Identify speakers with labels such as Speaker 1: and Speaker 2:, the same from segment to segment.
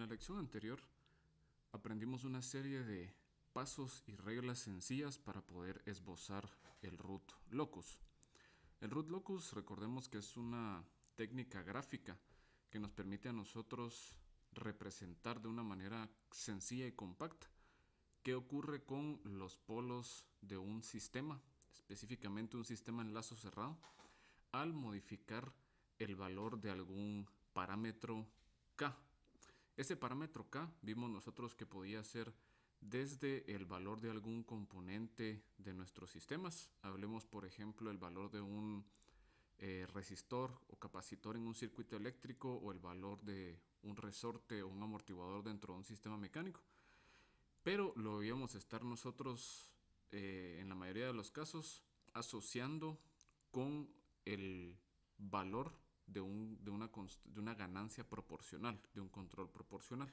Speaker 1: En la lección anterior aprendimos una serie de pasos y reglas sencillas para poder esbozar el root locus. El root locus, recordemos que es una técnica gráfica que nos permite a nosotros representar de una manera sencilla y compacta qué ocurre con los polos de un sistema, específicamente un sistema en lazo cerrado, al modificar el valor de algún parámetro k. Ese parámetro k vimos nosotros que podía ser desde el valor de algún componente de nuestros sistemas. Hablemos, por ejemplo, el valor de un resistor o capacitor en un circuito eléctrico, o el valor de un resorte o un amortiguador dentro de un sistema mecánico. Pero lo íbamos a estar nosotros, en la mayoría de los casos, asociando con el valor de una ganancia proporcional, de un control proporcional.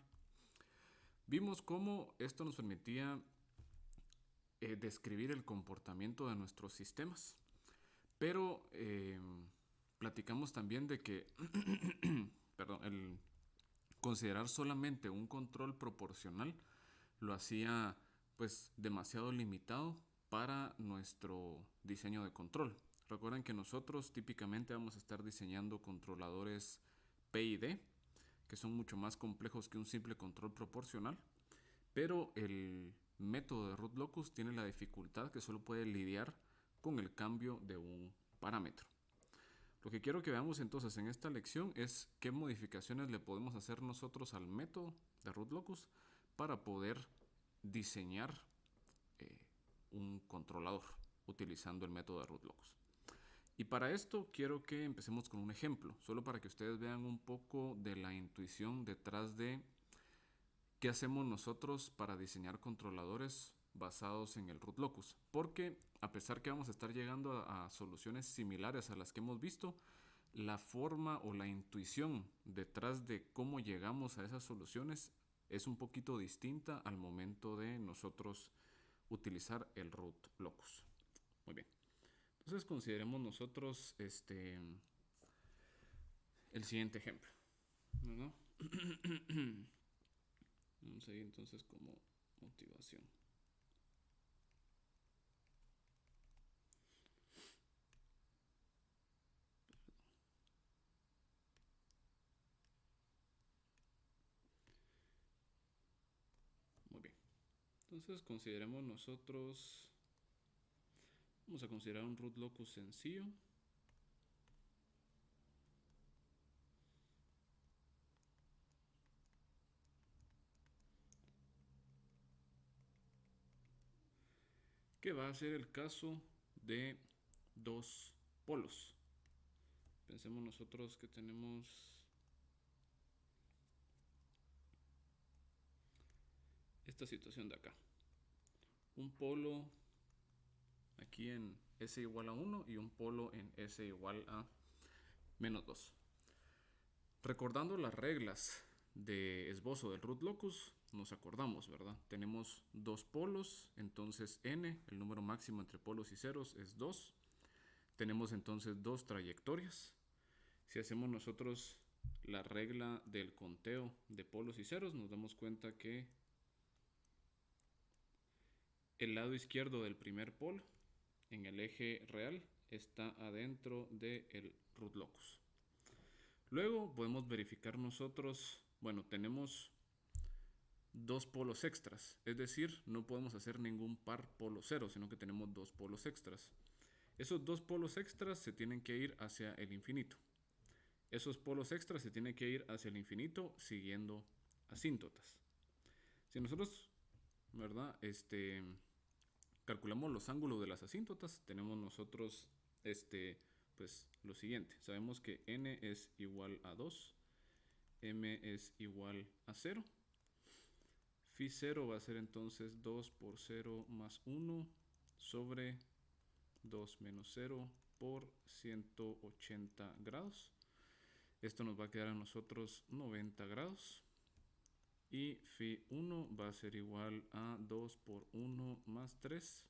Speaker 1: Vimos cómo esto nos permitía describir el comportamiento de nuestros sistemas, pero platicamos también de que perdón, el considerar solamente un control proporcional lo hacía pues demasiado limitado para nuestro diseño de control. Recuerden que nosotros típicamente vamos a estar diseñando controladores PID, que son mucho más complejos que un simple control proporcional, pero el método de root locus tiene la dificultad que solo puede lidiar con el cambio de un parámetro. Lo que quiero que veamos entonces en esta lección es qué modificaciones le podemos hacer nosotros al método de root locus para poder diseñar un controlador utilizando el método de root locus. Y para esto quiero que empecemos con un ejemplo, solo para que ustedes vean un poco de la intuición detrás de qué hacemos nosotros para diseñar controladores basados en el root locus. Porque a pesar que vamos a estar llegando a soluciones similares a las que hemos visto, la forma o la intuición detrás de cómo llegamos a esas soluciones es un poquito distinta al momento de nosotros utilizar el root locus. Muy bien. Entonces consideremos nosotros el siguiente ejemplo, ¿no? Vamos a ir entonces como motivación. Muy bien. Entonces consideremos nosotros, vamos a considerar un root locus sencillo. Que va a ser el caso de dos polos. Pensemos nosotros que tenemos esta situación de acá. Un polo aquí en S igual a 1 y un polo en S igual a menos 2. Recordando las reglas de esbozo del root locus, nos acordamos, ¿verdad? Tenemos dos polos, entonces n, el número máximo entre polos y ceros, es 2. Tenemos entonces dos trayectorias. Si hacemos nosotros la regla del conteo de polos y ceros, nos damos cuenta que el lado izquierdo del primer polo en el eje real está adentro del root locus. Luego podemos verificar nosotros, bueno, tenemos dos polos extras, es decir, no podemos hacer ningún par polo cero, sino que tenemos dos polos extras. Esos dos polos extras se tienen que ir hacia el infinito. Esos polos extras se tienen que ir hacia el infinito siguiendo asíntotas. Si nosotros, ¿verdad? Calculamos los ángulos de las asíntotas, tenemos nosotros pues lo siguiente. Sabemos que n es igual a 2, m es igual a 0. Phi 0 va a ser entonces 2 por 0 más 1 sobre 2 menos 0 por 180 grados. Esto nos va a quedar a nosotros 90 grados. Y phi 1 va a ser igual a 2 por 1 más 3,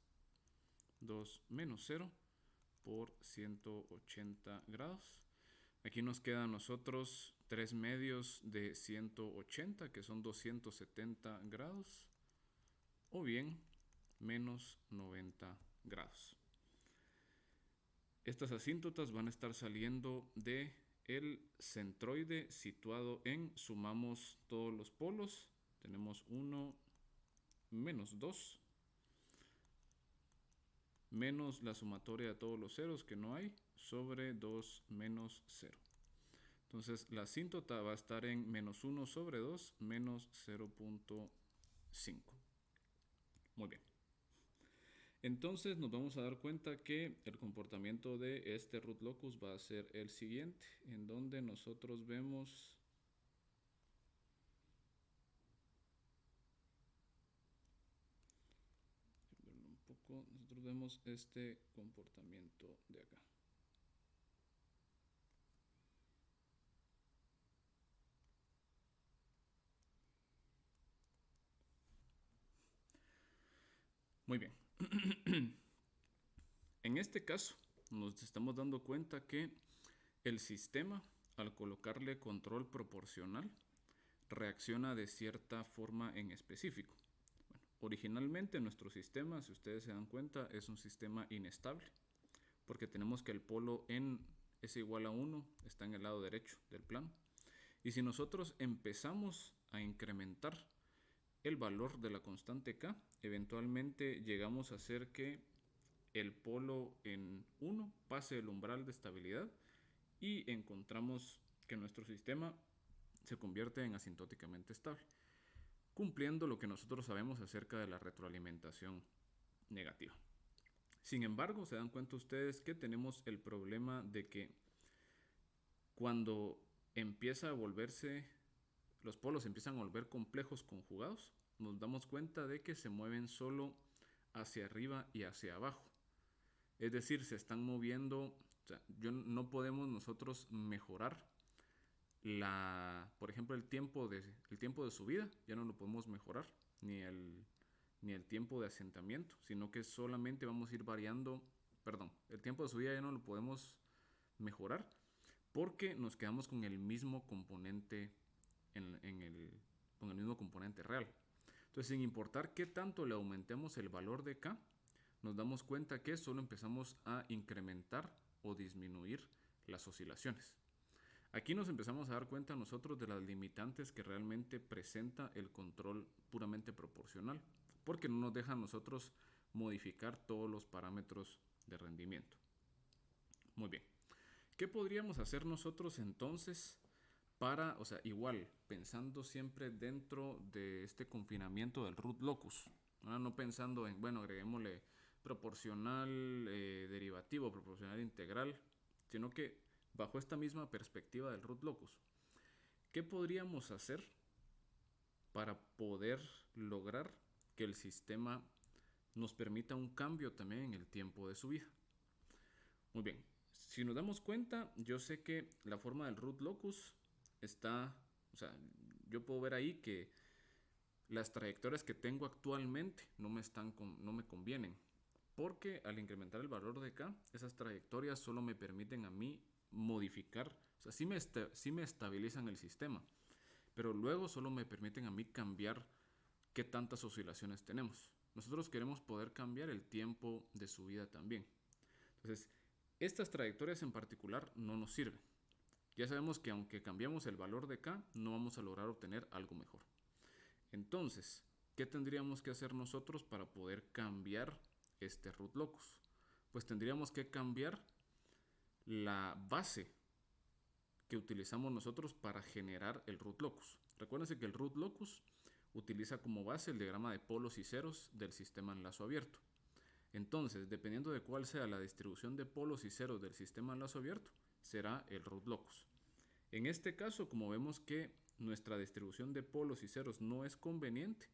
Speaker 1: 2 menos 0 por 180 grados. Aquí nos queda a nosotros 3 medios de 180, que son 270 grados, o bien menos 90 grados. Estas asíntotas van a estar saliendo de el centroide situado en, sumamos todos los polos, tenemos 1 menos 2, menos la sumatoria de todos los ceros que no hay, sobre 2 menos 0. Entonces la asíntota va a estar en menos 1 sobre 2 menos 0.5. Muy bien. Entonces nos vamos a dar cuenta que el comportamiento de este root locus va a ser el siguiente, en donde nosotros vemos nosotros vemos este comportamiento de acá. Muy bien. En este caso, nos estamos dando cuenta que el sistema, al colocarle control proporcional, reacciona de cierta forma en específico. Bueno, originalmente nuestro sistema, si ustedes se dan cuenta, es un sistema inestable, porque tenemos que el polo n es igual a 1, está en el lado derecho del plano. Y si nosotros empezamos a incrementar el valor de la constante k, eventualmente llegamos a hacer que el polo en 1 pase el umbral de estabilidad y encontramos que nuestro sistema se convierte en asintóticamente estable, cumpliendo lo que nosotros sabemos acerca de la retroalimentación negativa. Sin embargo, se dan cuenta ustedes que tenemos el problema de que cuando empieza a volverse, los polos empiezan a volver complejos conjugados, nos damos cuenta de que se mueven solo hacia arriba y hacia abajo. Es decir, se están moviendo, o sea, no podemos nosotros mejorar por ejemplo, el tiempo de subida, ya no lo podemos mejorar, ni el tiempo de asentamiento, sino que solamente vamos a ir variando, el tiempo de subida ya no lo podemos mejorar, porque nos quedamos con el mismo componente con el mismo componente real. Entonces, sin importar qué tanto le aumentemos el valor de k, nos damos cuenta que solo empezamos a incrementar o disminuir las oscilaciones. Aquí nos empezamos a dar cuenta nosotros de las limitantes que realmente presenta el control puramente proporcional, porque no nos deja a nosotros modificar todos los parámetros de rendimiento. Muy bien. ¿Qué podríamos hacer nosotros entonces para, o sea, igual, pensando siempre dentro de este confinamiento del root locus? No pensando en, bueno, agreguémosle proporcional derivativo, proporcional integral, sino que bajo esta misma perspectiva del root locus, ¿qué podríamos hacer para poder lograr que el sistema nos permita un cambio también en el tiempo de subida? Muy bien, si nos damos cuenta, yo sé que la forma del root locus está, o sea, yo puedo ver ahí que las trayectorias que tengo actualmente no me convienen, porque al incrementar el valor de k, esas trayectorias solo me permiten a mí modificar, o sea, sí me estabilizan el sistema, pero luego solo me permiten a mí cambiar qué tantas oscilaciones tenemos. Nosotros queremos poder cambiar el tiempo de subida también. Entonces, estas trayectorias en particular no nos sirven. Ya sabemos que aunque cambiemos el valor de k, no vamos a lograr obtener algo mejor. Entonces, ¿qué tendríamos que hacer nosotros para poder cambiar este root locus? Pues tendríamos que cambiar la base que utilizamos nosotros para generar el root locus. Recuérdense que el root locus utiliza como base el diagrama de polos y ceros del sistema en lazo abierto. Entonces, dependiendo de cuál sea la distribución de polos y ceros del sistema en lazo abierto, será el root locus. En este caso, como vemos que nuestra distribución de polos y ceros no es conveniente,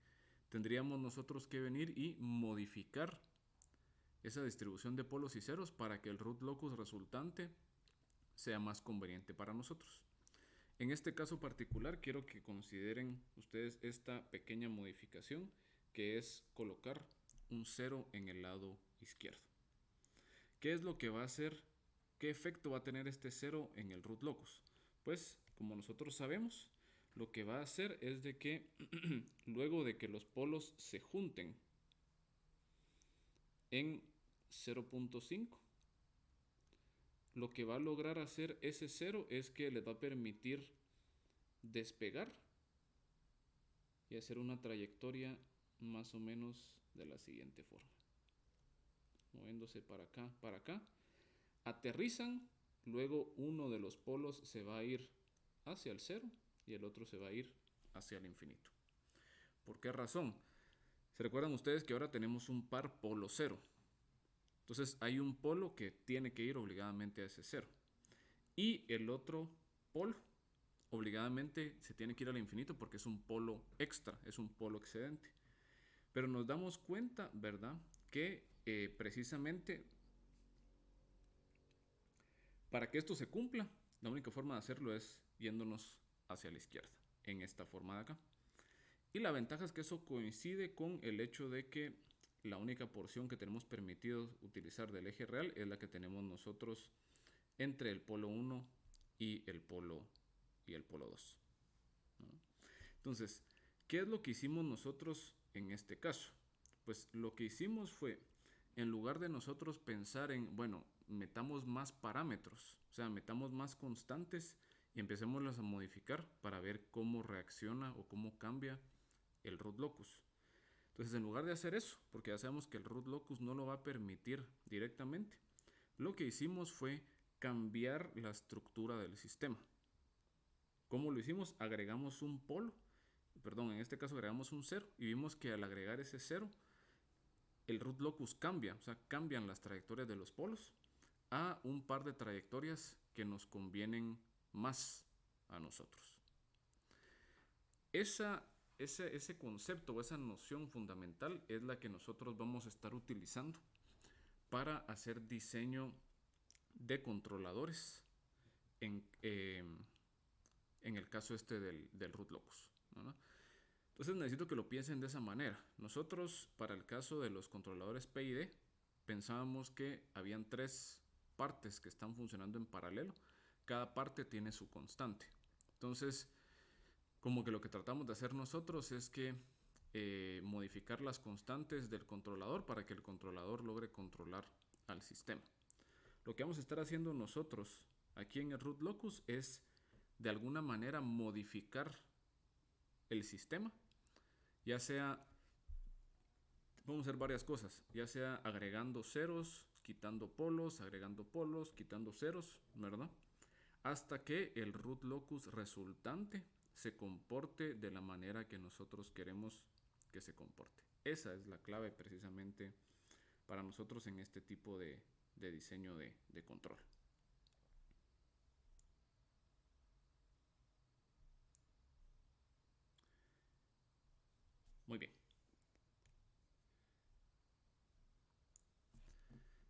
Speaker 1: tendríamos nosotros que venir y modificar esa distribución de polos y ceros para que el root locus resultante sea más conveniente para nosotros. En este caso particular quiero que consideren ustedes esta pequeña modificación, que es colocar un 0 en el lado izquierdo. ¿Qué es lo que va a hacer? ¿Qué efecto va a tener este 0 en el root locus? Pues como nosotros sabemos, lo que va a hacer es de que luego de que los polos se junten en 0.5, lo que va a lograr hacer ese cero es que les va a permitir despegar y hacer una trayectoria más o menos de la siguiente forma. Moviéndose para acá. Aterrizan, luego uno de los polos se va a ir hacia el cero y el otro se va a ir hacia el infinito. ¿Por qué razón? ¿Se recuerdan ustedes que ahora tenemos un par polo cero? Entonces hay un polo que tiene que ir obligadamente a ese cero. Y el otro polo obligadamente se tiene que ir al infinito porque es un polo extra, es un polo excedente. Pero nos damos cuenta, ¿verdad? Que precisamente para que esto se cumpla, la única forma de hacerlo es yéndonos hacia la izquierda, en esta forma de acá. Y la ventaja es que eso coincide con el hecho de que la única porción que tenemos permitido utilizar del eje real es la que tenemos nosotros entre el polo 1 y el polo 2. ¿No? Entonces, ¿qué es lo que hicimos nosotros en este caso? Pues lo que hicimos fue, en lugar de nosotros pensar en, bueno, metamos más parámetros, o sea, metamos más constantes y empecémoslas a modificar para ver cómo reacciona o cómo cambia el root locus. Entonces, en lugar de hacer eso, porque ya sabemos que el root locus no lo va a permitir directamente, lo que hicimos fue cambiar la estructura del sistema. ¿Cómo lo hicimos? Agregamos un polo, perdón, en este caso agregamos un 0 y vimos que al agregar ese 0, el root locus cambia, o sea, cambian las trayectorias de los polos a un par de trayectorias que nos convienen más a nosotros. Ese concepto o esa noción fundamental es la que nosotros vamos a estar utilizando para hacer diseño de controladores en el caso del root locus, ¿no? Entonces necesito que lo piensen de esa manera. Nosotros, para el caso de los controladores PID, pensábamos que habían tres partes que están funcionando en paralelo. Cada parte tiene su constante. Entonces, como que lo que tratamos de hacer nosotros es que modificar las constantes del controlador para que el controlador logre controlar al sistema. Lo que vamos a estar haciendo nosotros aquí en el root locus es de alguna manera modificar el sistema, ya sea, vamos a hacer varias cosas, ya sea agregando ceros, quitando polos, agregando polos, quitando ceros, ¿verdad? Hasta que el root locus resultante se comporte de la manera que nosotros queremos que se comporte. Esa es la clave precisamente para nosotros en este tipo de diseño de control. Muy bien.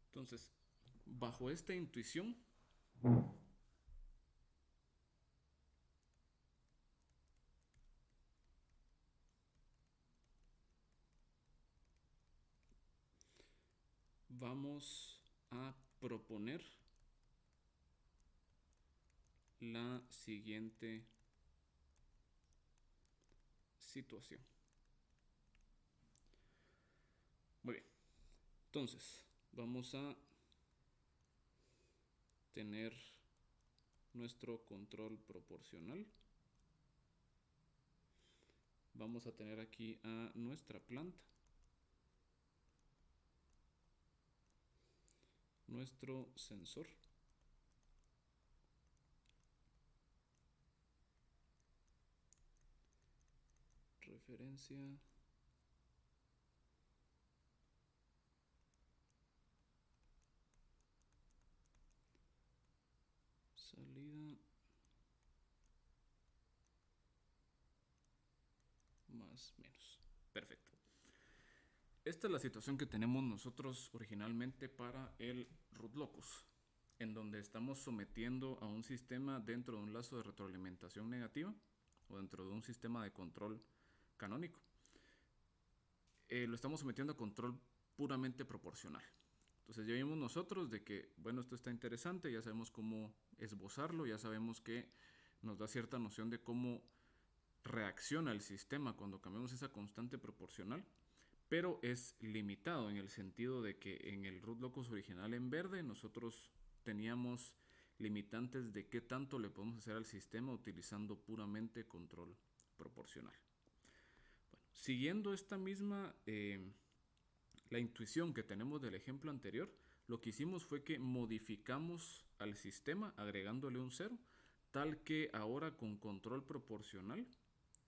Speaker 1: Entonces, bajo esta intuición, vamos a proponer la siguiente situación. Muy bien. Entonces, vamos a tener nuestro control proporcional. Vamos a tener aquí a nuestra planta, nuestro sensor, referencia, salida, más menos. Perfecto. Esta es la situación que tenemos nosotros originalmente para el root locus, en donde estamos sometiendo a un sistema dentro de un lazo de retroalimentación negativa o dentro de un sistema de control canónico. Lo estamos sometiendo a control puramente proporcional. Entonces ya vimos nosotros de que, bueno, esto está interesante, ya sabemos cómo esbozarlo, ya sabemos que nos da cierta noción de cómo reacciona el sistema cuando cambiamos esa constante proporcional, pero es limitado en el sentido de que en el root locus original en verde nosotros teníamos limitantes de qué tanto le podemos hacer al sistema utilizando puramente control proporcional. Bueno, siguiendo esta misma la intuición que tenemos del ejemplo anterior, lo que hicimos fue que modificamos al sistema agregándole un 0, tal que ahora con control proporcional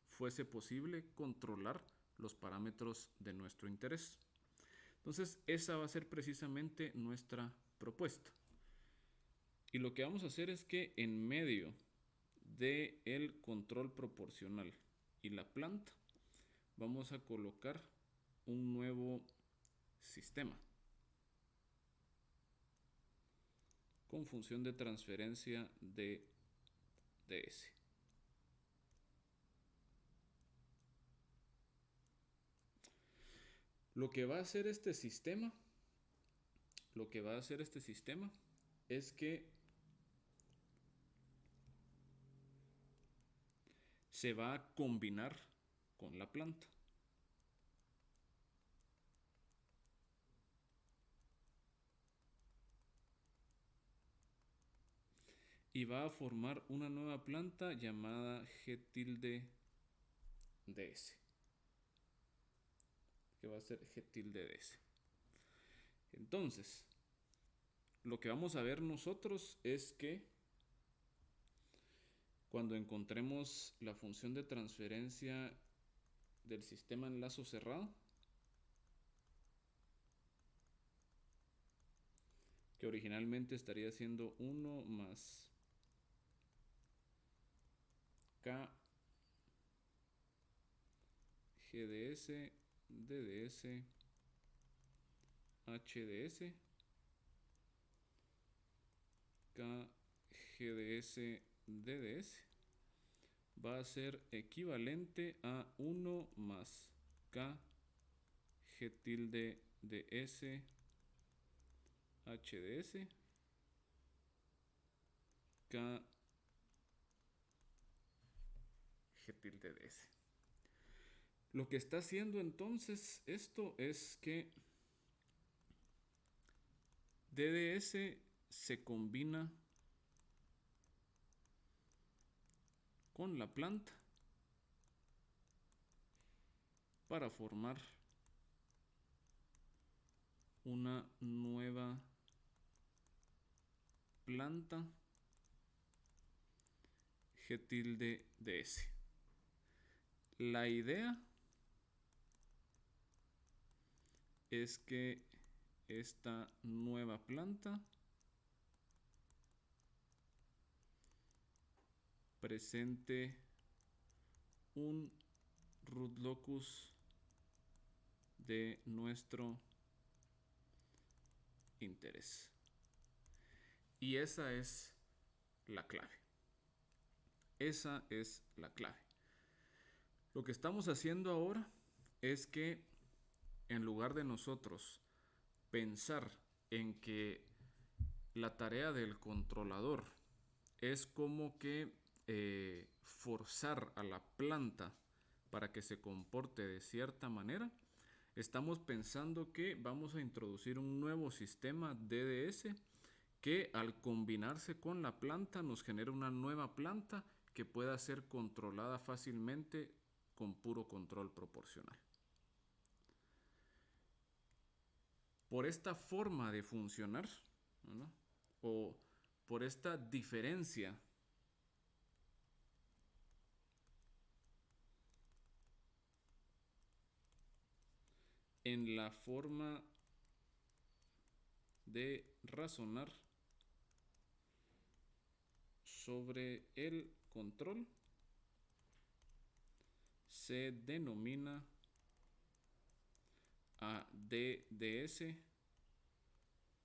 Speaker 1: fuese posible controlar los parámetros de nuestro interés. Entonces, esa va a ser precisamente nuestra propuesta. Y lo que vamos a hacer es que en medio del control proporcional y la planta, vamos a colocar un nuevo sistema con función de transferencia de ds. Lo que va a hacer este sistema es que se va a combinar con la planta. Y va a formar una nueva planta llamada G tilde ds, que va a ser G tilde ds. Entonces, lo que vamos a ver nosotros es que cuando encontremos la función de transferencia del sistema en lazo cerrado, que originalmente estaría siendo 1 más K GDS, DDS, HDS, K GDS, DDS, va a ser equivalente a 1 más K G tilde DS, HDS, K G tilde DS. Lo que está haciendo entonces esto es que DDS se combina con la planta para formar una nueva planta G tilde ds. La idea es que esta nueva planta presente un root locus de nuestro interés. Y esa es la clave. Esa es la clave. Lo que estamos haciendo ahora es que en lugar de nosotros pensar en que la tarea del controlador es como que forzar a la planta para que se comporte de cierta manera, estamos pensando que vamos a introducir un nuevo sistema DDS que al combinarse con la planta nos genera una nueva planta que pueda ser controlada fácilmente con puro control proporcional. Por esta forma de funcionar, ¿no? O por esta diferencia en la forma de razonar sobre el control, se denomina a DDS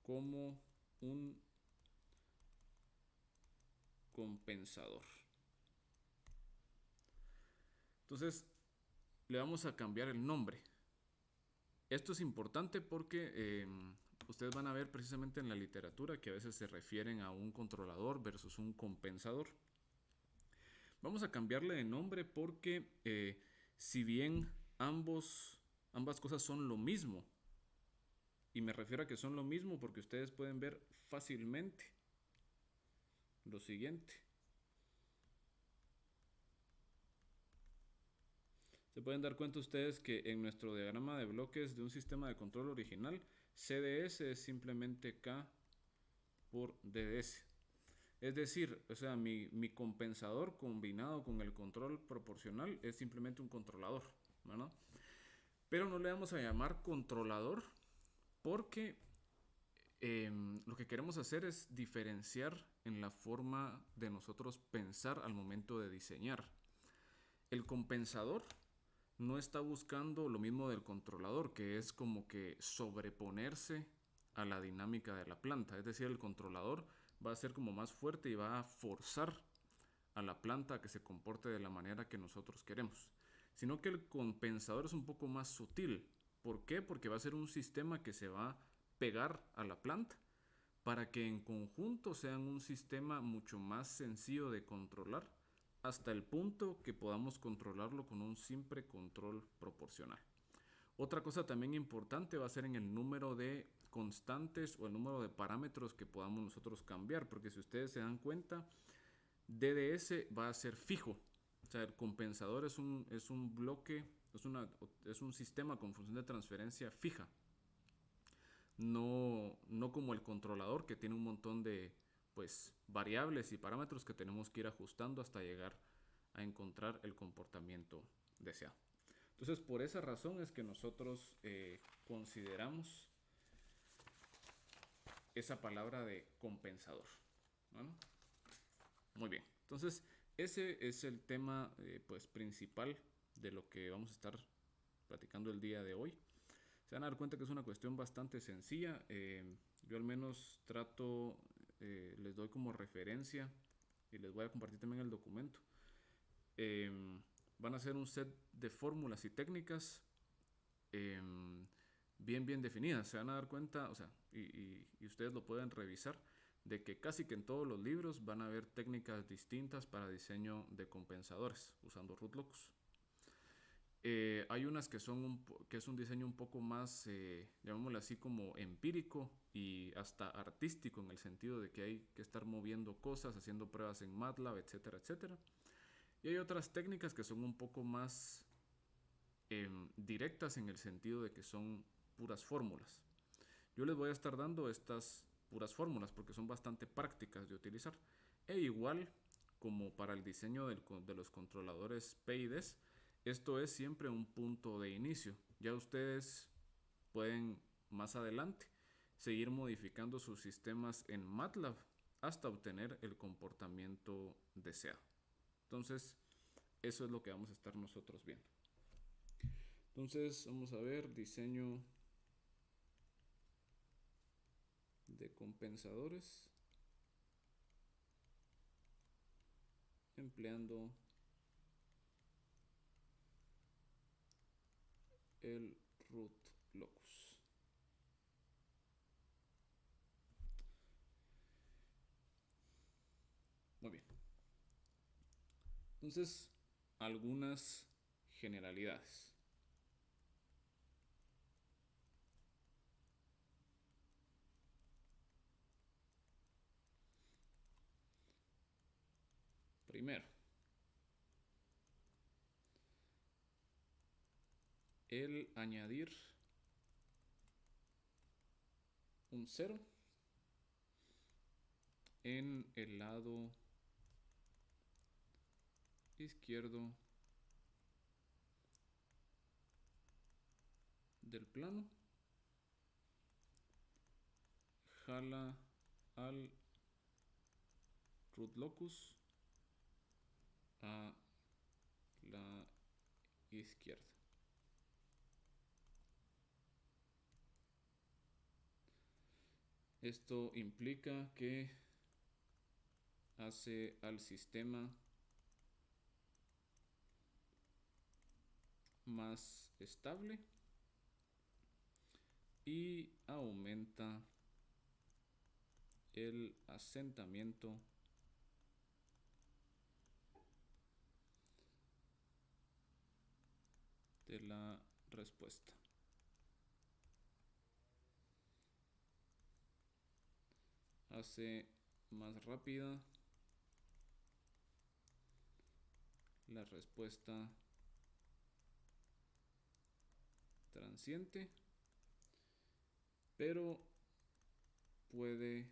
Speaker 1: como un compensador. Entonces, le vamos a cambiar el nombre. Esto es importante porque ustedes van a ver precisamente en la literatura que a veces se refieren a un controlador versus un compensador. Vamos a cambiarle de nombre porque si bien ambas cosas son lo mismo, y me refiero a que son lo mismo porque ustedes pueden ver fácilmente lo siguiente. Se pueden dar cuenta ustedes que en nuestro diagrama de bloques de un sistema de control original, CDS es simplemente K por DDS. Es decir, o sea, mi compensador combinado con el control proporcional es simplemente un controlador, ¿verdad? Pero no le vamos a llamar controlador porque lo que queremos hacer es diferenciar en la forma de nosotros pensar al momento de diseñar. El compensador no está buscando lo mismo del controlador, que es como que sobreponerse a la dinámica de la planta. Es decir, el controlador va a ser como más fuerte y va a forzar a la planta a que se comporte de la manera que nosotros queremos. Sino que el compensador es un poco más sutil. ¿Por qué? Porque va a ser un sistema que se va a pegar a la planta para que en conjunto sean un sistema mucho más sencillo de controlar hasta el punto que podamos controlarlo con un simple control proporcional. Otra cosa también importante va a ser en el número de constantes o el número de parámetros que podamos nosotros cambiar, porque si ustedes se dan cuenta, DDS va a ser fijo. O sea, el compensador es un bloque, es un sistema con función de transferencia fija. No como el controlador que tiene un montón de pues, variables y parámetros que tenemos que ir ajustando hasta llegar a encontrar el comportamiento deseado. Entonces, por esa razón es que nosotros consideramos esa palabra de compensador. ¿Bueno? Muy bien. Entonces, ese es el tema pues, principal de lo que vamos a estar platicando el día de hoy. Se van a dar cuenta que es una cuestión bastante sencilla. Yo al menos trato, les doy como referencia y les voy a compartir también el documento. Van a ser un set de fórmulas y técnicas bien definidas. Se van a dar cuenta, o sea, y ustedes lo pueden revisar, de que casi que en todos los libros van a haber técnicas distintas para diseño de compensadores usando root locus. Hay unas que que es un diseño un poco más, llamémoslo así, como empírico y hasta artístico, en el sentido de que hay que estar moviendo cosas, haciendo pruebas en MATLAB, etcétera, etcétera. Y hay otras técnicas que son un poco más directas en el sentido de que son puras fórmulas. Yo les voy a estar dando estas puras fórmulas porque son bastante prácticas de utilizar. E igual como para el diseño de los controladores PIDs, esto es siempre un punto de inicio. Ya ustedes pueden más adelante seguir modificando sus sistemas en MATLAB hasta obtener el comportamiento deseado. Entonces, eso es lo que vamos a estar nosotros viendo. Entonces, vamos a ver diseño de compensadores empleando el root locus. Muy bien. Entonces, algunas generalidades. Primero, el añadir un 0 en el lado izquierdo del plano jala al root locus a la izquierda. Esto implica que hace al sistema más estable y aumenta el asentamiento la respuesta. Hace más rápida la respuesta transiente, pero puede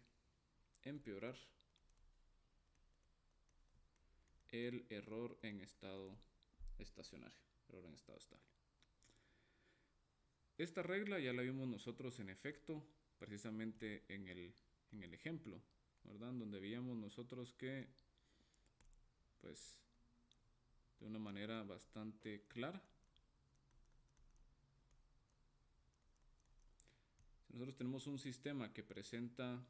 Speaker 1: empeorar el error en estado estacionario, error en estado estable. Esta regla ya la vimos nosotros en efecto precisamente en el ejemplo, ¿verdad? Donde veíamos nosotros que, pues, de una manera bastante clara, si nosotros tenemos un sistema que presenta,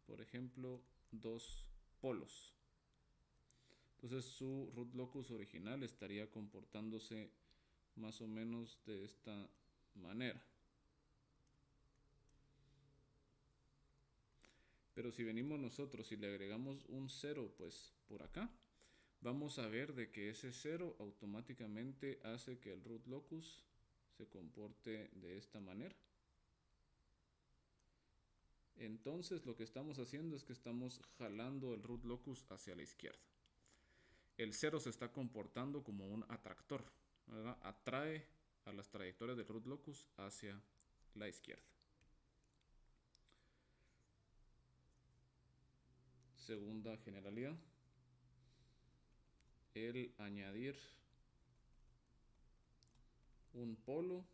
Speaker 1: por ejemplo, dos polos, entonces su root locus original estaría comportándose más o menos de esta manera. Pero si venimos nosotros y le agregamos un 0 pues por acá, vamos a ver de que ese 0 automáticamente hace que el root locus se comporte de esta manera. Entonces lo que estamos haciendo es que estamos jalando el root locus hacia la izquierda. El 0 se está comportando como un atractor, ¿verdad? Atrae a las trayectorias del root locus hacia la izquierda. Segunda generalidad, el añadir un polo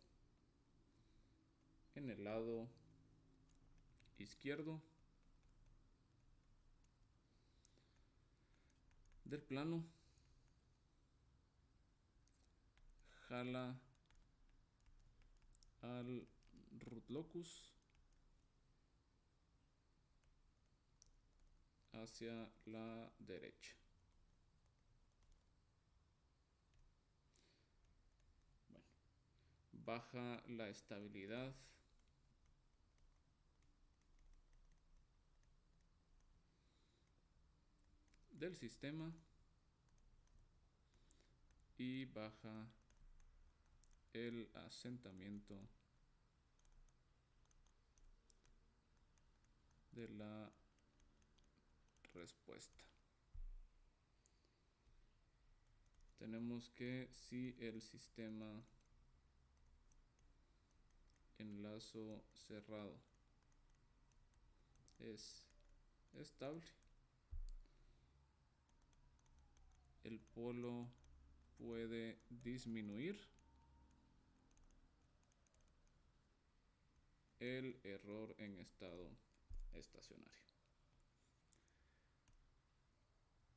Speaker 1: en el lado izquierdo del plano jala al root locus hacia la derecha. Bueno, baja la estabilidad del sistema y baja el asentamiento de la respuesta. Tenemos que si el sistema en lazo cerrado es estable, el polo puede disminuir el error en estado estacionario.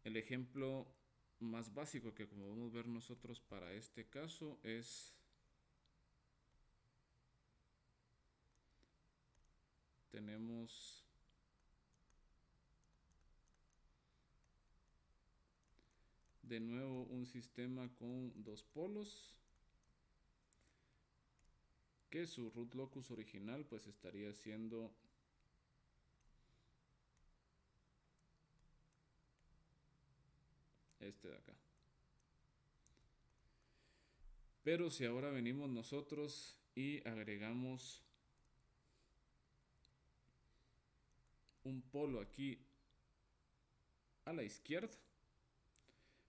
Speaker 1: El ejemplo más básico que como podemos ver nosotros para este caso es tenemos de nuevo un sistema con dos polos que su root locus original pues estaría siendo este de acá. Pero si ahora venimos nosotros y agregamos un polo aquí a la izquierda,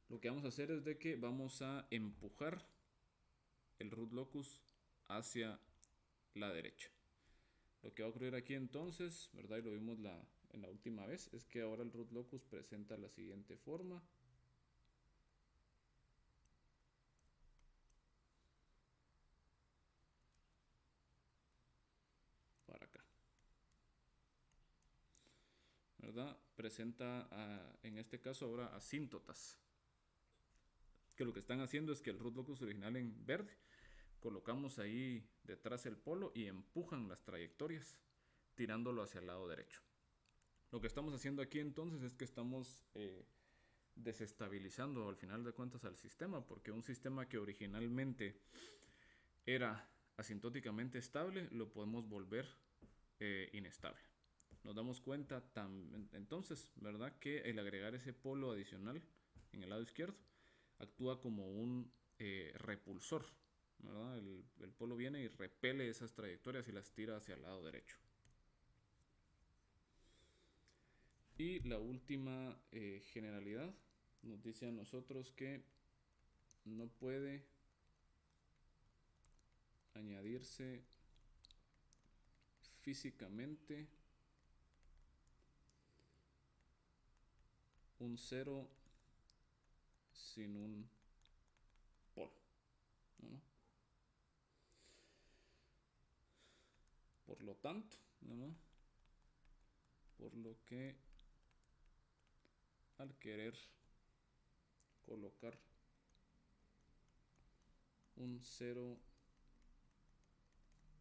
Speaker 1: lo que vamos a hacer es de que vamos a empujar el root locus hacia la derecha. Lo que va a ocurrir aquí entonces, ¿verdad? Y lo vimos en la última vez, es que ahora el root locus presenta la siguiente forma. Para acá, ¿verdad? Presenta en este caso ahora asíntotas, que lo que están haciendo es que el root locus original en verde colocamos ahí detrás el polo y empujan las trayectorias tirándolo hacia el lado derecho. Lo que estamos haciendo aquí entonces es que estamos desestabilizando al final de cuentas al sistema, porque un sistema que originalmente era asintóticamente estable lo podemos volver inestable. Nos damos cuenta entonces, ¿verdad? Que el agregar ese polo adicional en el lado izquierdo actúa como un repulsor, ¿verdad? El polo viene y repele esas trayectorias y las tira hacia el lado derecho. Y la última generalidad nos dice a nosotros que no puede añadirse físicamente un cero sin un polo, ¿no? Por lo tanto, ¿no? Por lo que al querer colocar un cero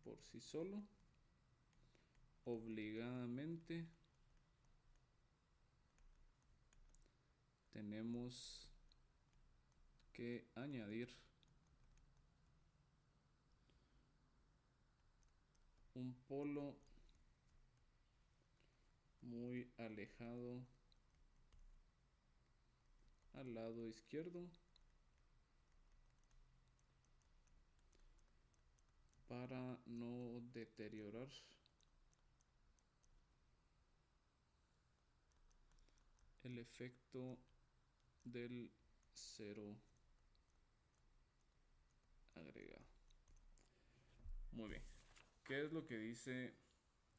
Speaker 1: por sí solo, obligadamente tenemos que añadir un polo muy alejado al lado izquierdo para no deteriorar el efecto del cero agregado. Muy bien. ¿Qué es lo que dice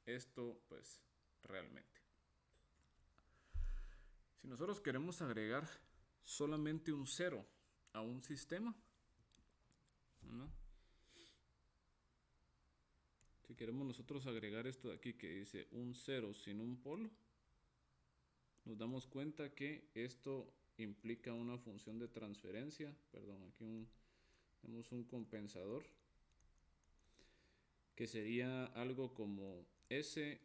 Speaker 1: esto? Pues realmente, si nosotros queremos agregar solamente un cero a un sistema, ¿no? Si queremos nosotros agregar esto de aquí que dice un cero sin un polo, nos damos cuenta que esto implica una función de transferencia, perdón, aquí tenemos un compensador que sería algo como S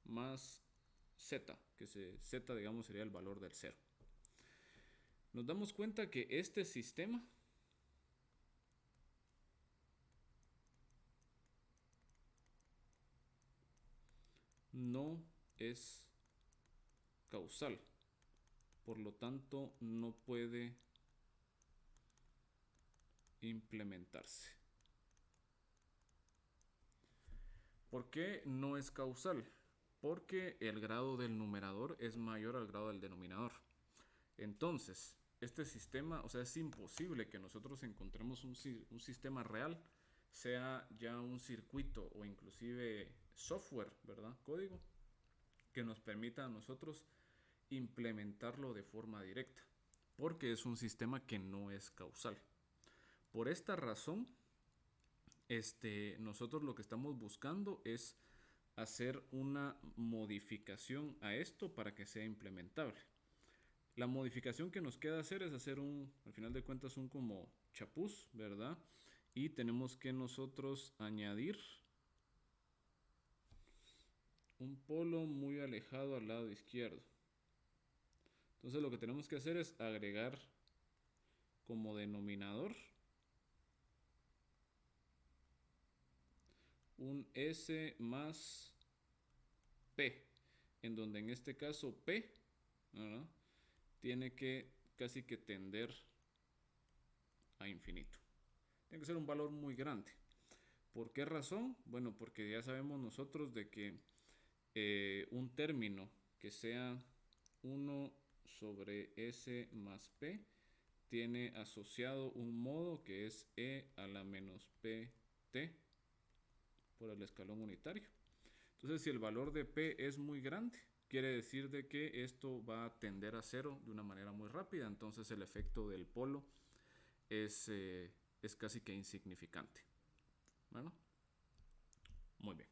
Speaker 1: más Z, que Z digamos sería el valor del cero. Nos damos cuenta que este sistema no es causal, por lo tanto no puede implementarse. ¿Por qué no es causal? Porque el grado del numerador es mayor al grado del denominador. Entonces, este sistema, o sea, es imposible que nosotros encontremos un sistema real, sea ya un circuito o inclusive software, ¿verdad? Código, que nos permita a nosotros implementarlo de forma directa, porque es un sistema que no es causal. Por esta razón, nosotros lo que estamos buscando es hacer una modificación a esto para que sea implementable. La modificación que nos queda hacer es hacer al final de cuentas, un como chapuz, ¿verdad? Y tenemos que nosotros añadir un polo muy alejado al lado izquierdo. Entonces lo que tenemos que hacer es agregar como denominador un S más P, en donde en este caso P, ¿verdad?, tiene que casi que tender a infinito. Tiene que ser un valor muy grande. ¿Por qué razón? Bueno, porque ya sabemos nosotros de que un término que sea 1 sobre S más P tiene asociado un modo que es E a la menos PT por el escalón unitario. Entonces, si el valor de P es muy grande, quiere decir de que esto va a tender a cero de una manera muy rápida. Entonces, el efecto del polo es casi que insignificante. Bueno, muy bien.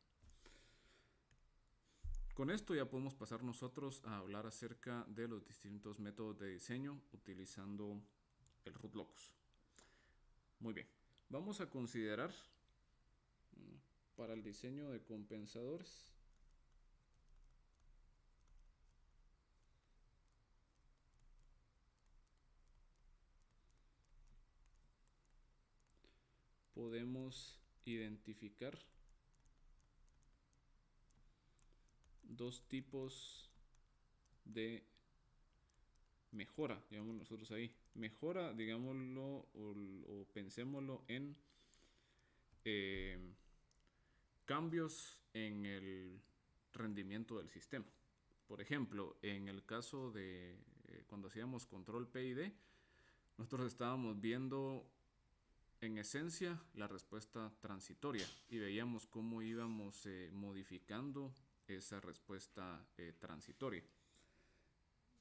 Speaker 1: Con esto ya podemos pasar nosotros a hablar acerca de los distintos métodos de diseño utilizando el root locus. Muy bien, vamos a considerar para el diseño de compensadores podemos identificar dos tipos de mejora, digamos nosotros ahí. Mejora, digámoslo, o pensémoslo en eh, cambios en el rendimiento del sistema. Por ejemplo, en el caso de cuando hacíamos control PID, nosotros estábamos viendo en esencia la respuesta transitoria y veíamos cómo íbamos modificando esa respuesta transitoria.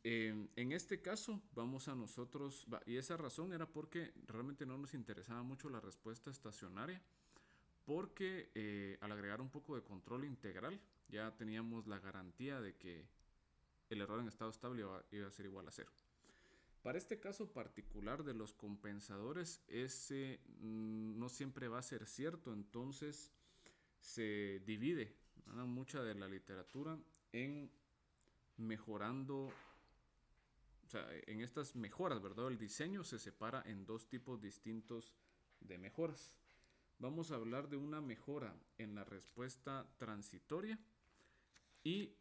Speaker 1: En este caso vamos a nosotros, y esa razón era porque realmente no nos interesaba mucho la respuesta estacionaria, porque al agregar un poco de control integral ya teníamos la garantía de que el error en estado estable iba a ser igual a cero. Para este caso particular de los compensadores, ese no siempre va a ser cierto, entonces se divide, ¿verdad?, mucha de la literatura en mejorando, o sea, en estas mejoras, ¿verdad? El diseño se separa en dos tipos distintos de mejoras. Vamos a hablar de una mejora en la respuesta transitoria y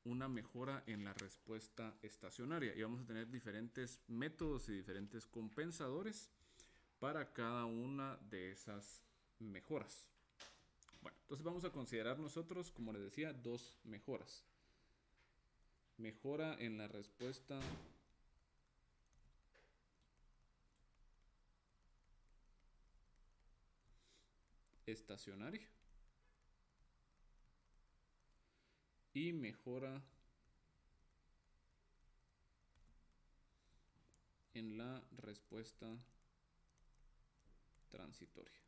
Speaker 1: una mejora en la respuesta estacionaria. Y vamos a tener diferentes métodos y diferentes compensadores para cada una de esas mejoras. Bueno, entonces vamos a considerar nosotros, como les decía, dos mejoras. Mejora en la respuesta estacionaria y mejora en la respuesta transitoria.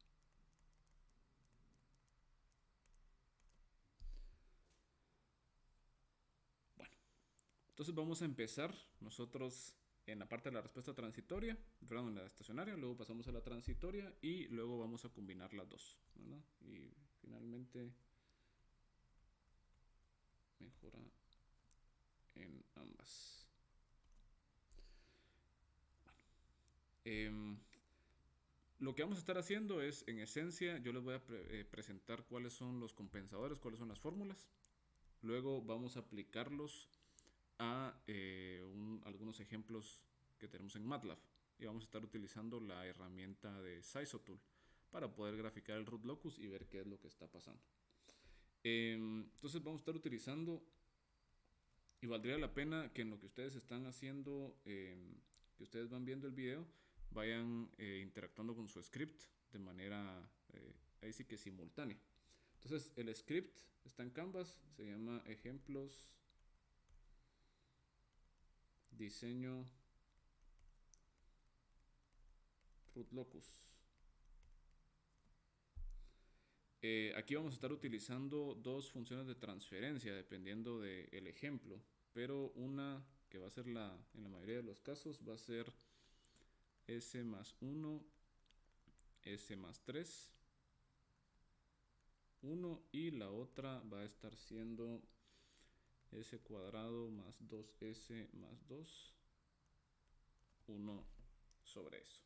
Speaker 1: Bueno, entonces vamos a empezar nosotros en la parte de la respuesta transitoria, perdón, en la estacionaria, luego pasamos a la transitoria y luego vamos a combinar las dos, ¿verdad? Y finalmente mejora en ambas. Bueno, lo que vamos a estar haciendo es, en esencia, yo les voy a presentar cuáles son los compensadores, cuáles son las fórmulas. Luego vamos a aplicarlos a algunos ejemplos que tenemos en MATLAB. Y vamos a estar utilizando la herramienta de SisoTool para poder graficar el root locus y ver qué es lo que está pasando. Entonces vamos a estar utilizando, y valdría la pena que en lo que ustedes están haciendo, que ustedes van viendo el video, vayan interactuando con su script de manera ahí sí que simultánea. Entonces el script está en Canvas, se llama ejemplos diseño root locus. Aquí vamos a estar utilizando dos funciones de transferencia dependiendo del ejemplo, pero una que va a ser en la mayoría de los casos va a ser s más 1, s más 3, 1, y la otra va a estar siendo s cuadrado más 2s más 2, 1 sobre eso.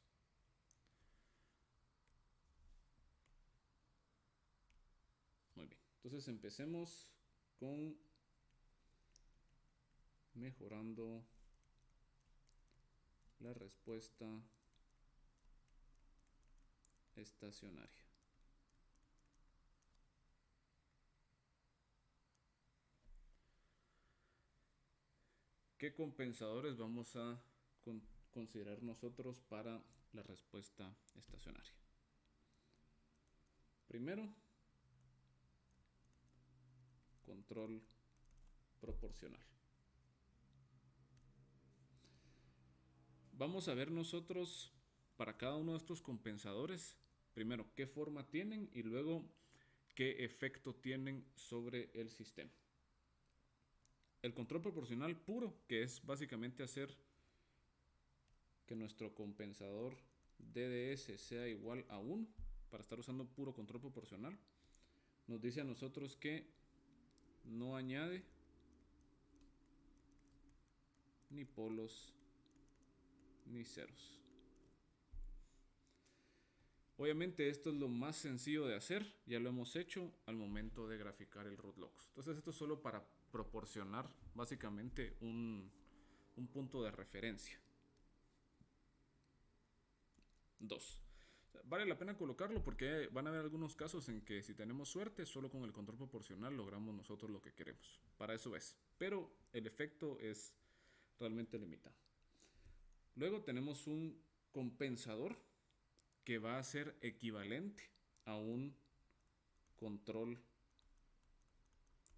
Speaker 1: Muy bien, entonces empecemos con mejorando la respuesta estacionaria. ¿Qué compensadores vamos a considerar nosotros para la respuesta estacionaria? Primero, control proporcional. Vamos a ver nosotros para cada uno de estos compensadores, primero qué forma tienen y luego qué efecto tienen sobre el sistema. El control proporcional puro, que es básicamente hacer que nuestro compensador DDS sea igual a 1 para estar usando puro control proporcional, nos dice a nosotros que no añade ni polos ni ceros. Obviamente esto es lo más sencillo de hacer, ya lo hemos hecho al momento de graficar el root locus. Entonces esto es solo para proporcionar básicamente un punto de referencia. 2. Vale la pena colocarlo porque van a haber algunos casos en que si tenemos suerte, solo con el control proporcional logramos nosotros lo que queremos. Para eso es. Pero el efecto es realmente limitado. Luego tenemos un compensador que va a ser equivalente a un control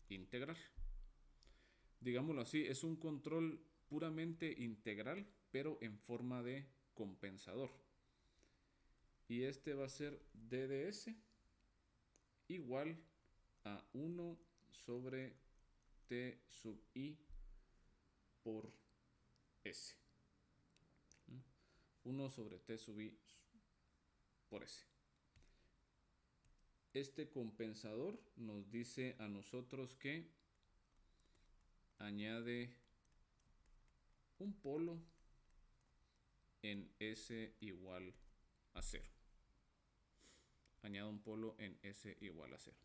Speaker 1: integral. Digámoslo así, es un control puramente integral, pero en forma de compensador. Y este va a ser d de s igual a 1 sobre t sub i por s. 1 sobre t sub i por s. Este compensador nos dice a nosotros que añade un polo en s igual a 0. Añado un polo en s igual a 0.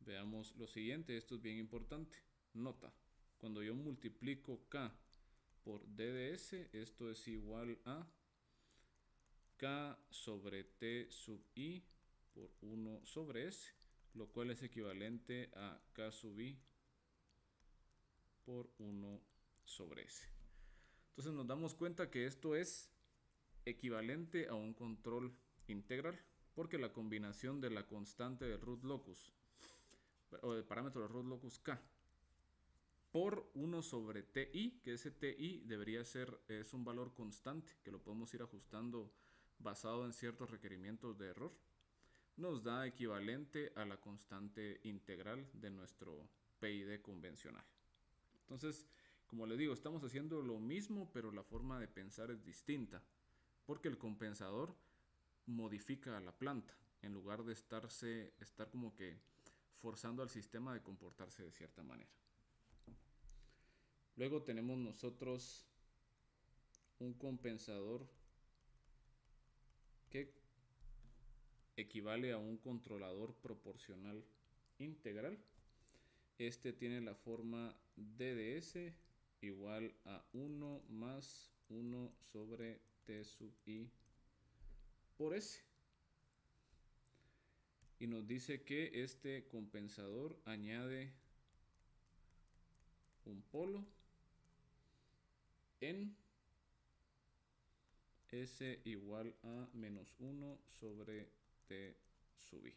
Speaker 1: Veamos lo siguiente, esto es bien importante. Nota, cuando yo multiplico k por d de s, esto es igual a k sobre t sub i por 1 sobre s, lo cual es equivalente a k sub i por 1 sobre s. Entonces nos damos cuenta que esto es equivalente a un control integral, porque la combinación de la constante del root locus o del parámetro del root locus k por 1 sobre ti, que ese ti debería ser, es un valor constante que lo podemos ir ajustando basado en ciertos requerimientos de error, nos da equivalente a la constante integral de nuestro PID convencional. Entonces, como les digo, estamos haciendo lo mismo, pero la forma de pensar es distinta, porque el compensador modifica a la planta en lugar de estar como que forzando al sistema de comportarse de cierta manera. Luego tenemos nosotros un compensador que equivale a un controlador proporcional integral. Este tiene la forma d de s igual a 1 más 1 sobre t sub i por s. Y nos dice que este compensador añade un polo en s igual a menos 1 sobre t sub i.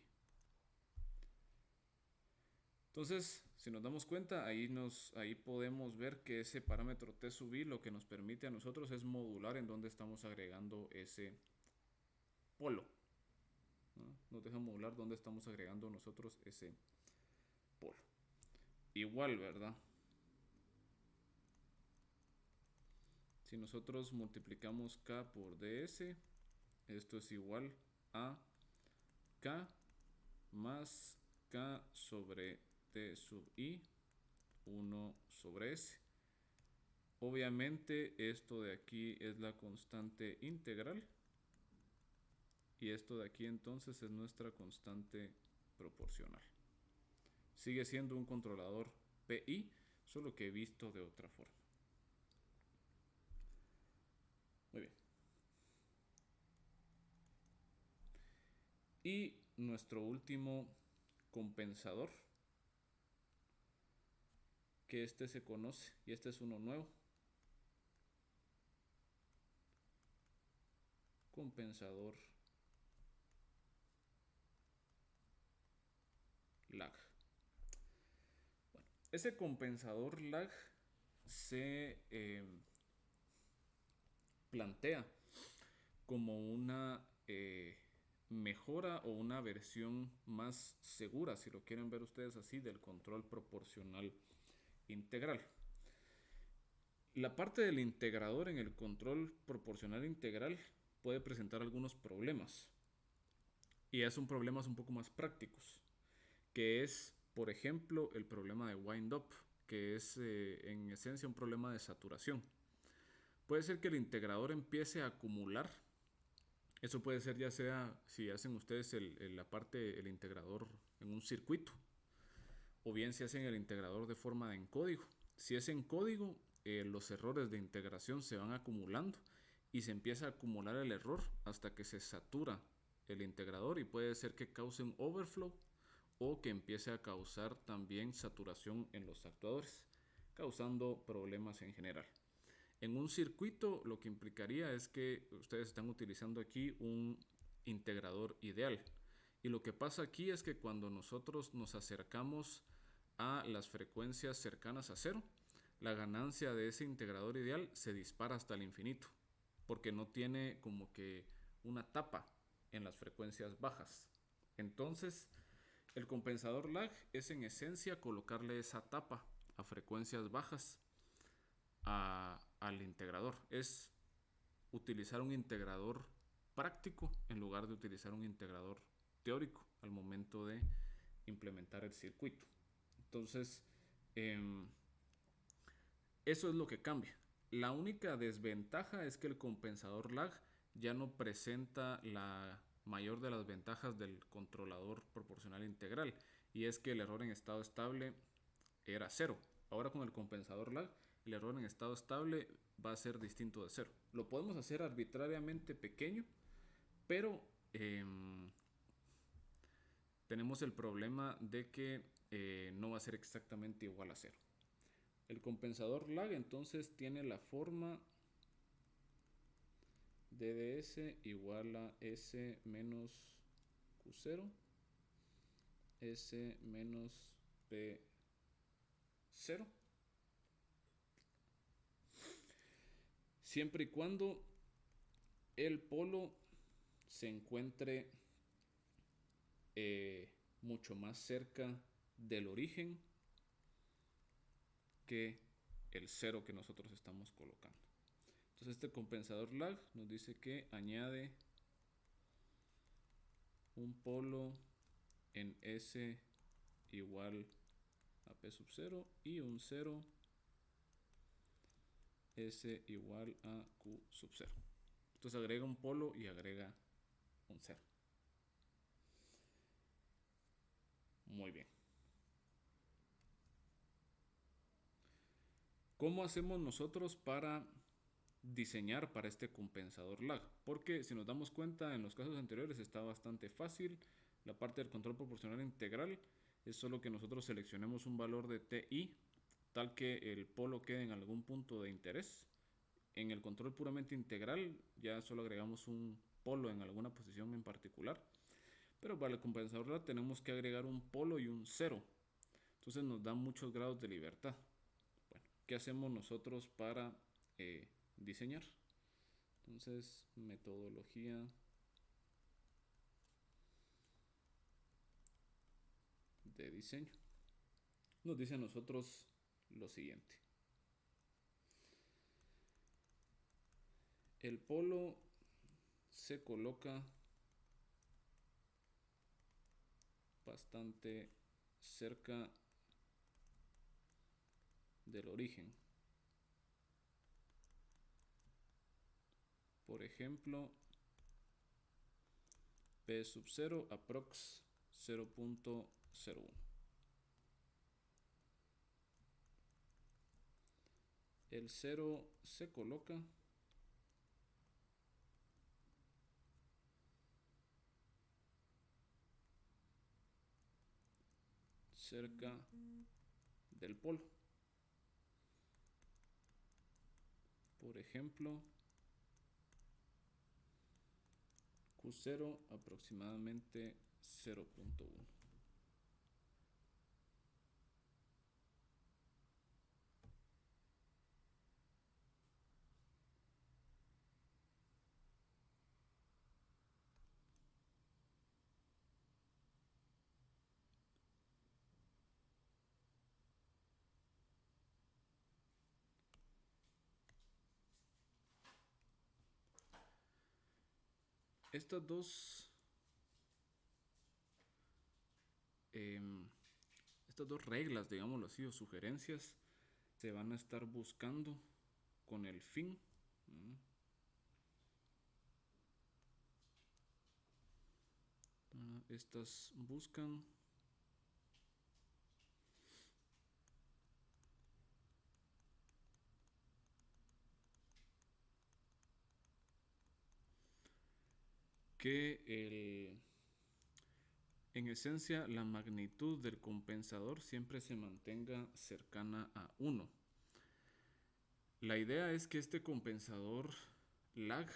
Speaker 1: Entonces, si nos damos cuenta, ahí podemos ver que ese parámetro t sub i lo que nos permite a nosotros es modular en donde estamos agregando ese polo, ¿no? Nos deja modular donde estamos agregando nosotros ese polo. Igual, ¿verdad? Si nosotros multiplicamos k por ds, esto es igual a k más k sobre t sub i 1 sobre s. Obviamente esto de aquí es la constante integral y esto de aquí entonces es nuestra constante proporcional. Sigue siendo un controlador PI, solo que visto de otra forma. Muy bien. Y nuestro último compensador, que este se conoce, y este es uno nuevo. Compensador lag. Bueno, ese compensador lag se plantea como una mejora o una versión más segura, si lo quieren ver ustedes así, del control proporcional integral. La parte del integrador en el control proporcional integral puede presentar algunos problemas. Y son problemas un poco más prácticos, que es, por ejemplo, el problema de wind up, que es en esencia un problema de saturación. Puede ser que el integrador empiece a acumular. Eso puede ser ya sea si hacen ustedes el integrador en un circuito. o bien si hacen el integrador de forma en código. Si es en código, los errores de integración se van acumulando y se empieza a acumular el error hasta que se satura el integrador y puede ser que cause un overflow o que empiece a causar también saturación en los actuadores, causando problemas en general. En un circuito lo que implicaría es que ustedes están utilizando aquí un integrador ideal. Y lo que pasa aquí es que cuando nosotros nos acercamos a las frecuencias cercanas a cero, la ganancia de ese integrador ideal se dispara hasta el infinito, porque no tiene como que una tapa en las frecuencias bajas. Entonces, el compensador lag es en esencia colocarle esa tapa a frecuencias bajas al integrador. Es utilizar un integrador práctico en lugar de utilizar un integrador teórico al momento de implementar el circuito. Entonces, eso es lo que cambia. La única desventaja es que el compensador lag ya no presenta la mayor de las ventajas del controlador proporcional integral, y es que el error en estado estable era cero. Ahora con el compensador lag, el error en estado estable va a ser distinto de cero. Lo podemos hacer arbitrariamente pequeño, pero tenemos el problema de que no va a ser exactamente igual a cero. El compensador lag entonces tiene la forma DDS igual a S menos Q0, S menos P0, siempre y cuando el polo se encuentre mucho más cerca del origen que el cero que nosotros estamos colocando. Entonces este compensador lag nos dice que añade un polo en S igual a P sub 0 y un 0 S igual a Q sub 0. Entonces agrega un polo y agrega un 0. Muy bien. ¿Cómo hacemos nosotros para diseñar para este compensador lag? Porque si nos damos cuenta, en los casos anteriores está bastante fácil. La parte del control proporcional integral es solo que nosotros seleccionemos un valor de TI tal que el polo quede en algún punto de interés. En el control puramente integral ya solo agregamos un polo en alguna posición en particular, pero para el compensador lag tenemos que agregar un polo y un 0. Entonces nos da muchos grados de libertad. Bueno, ¿qué hacemos nosotros para diseñar? Entonces, metodología de diseño. Nos dice a nosotros lo siguiente. El polo se coloca bastante cerca del origen. Por ejemplo, P sub 0 aprox 0.01. El 0 se coloca cerca del polo. Por ejemplo, Q0 aproximadamente 0.1. Estas dos reglas, digámoslo así, o sugerencias, se van a estar buscando con el fin estas buscan que en esencia la magnitud del compensador siempre se mantenga cercana a 1. La idea es que este compensador lag,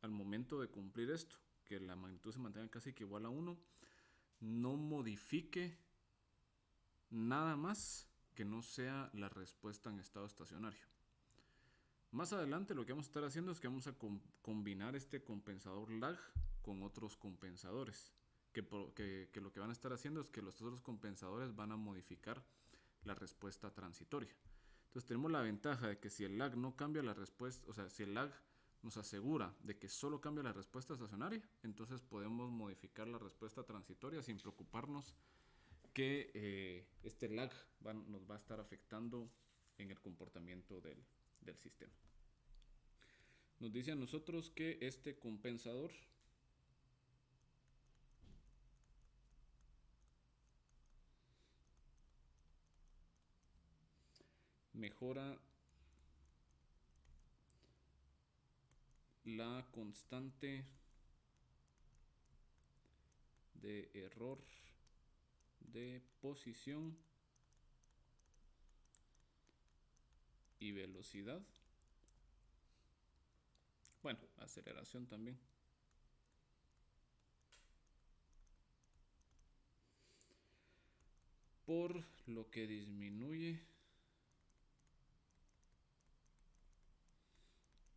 Speaker 1: al momento de cumplir esto, que la magnitud se mantenga casi que igual a 1, no modifique nada más que no sea la respuesta en estado estacionario. Más adelante lo que vamos a estar haciendo es que vamos a combinar este compensador lag con otros compensadores, que lo que van a estar haciendo es que los otros compensadores van a modificar la respuesta transitoria. Entonces tenemos la ventaja de que si el lag no cambia la respuesta, o sea, si el lag nos asegura de que solo cambia la respuesta estacionaria, entonces podemos modificar la respuesta transitoria sin preocuparnos que este lag nos va a estar afectando en el comportamiento del sistema. Nos dice a nosotros que este compensador mejora la constante de error de posición y velocidad. Bueno, aceleración también. Por lo que disminuye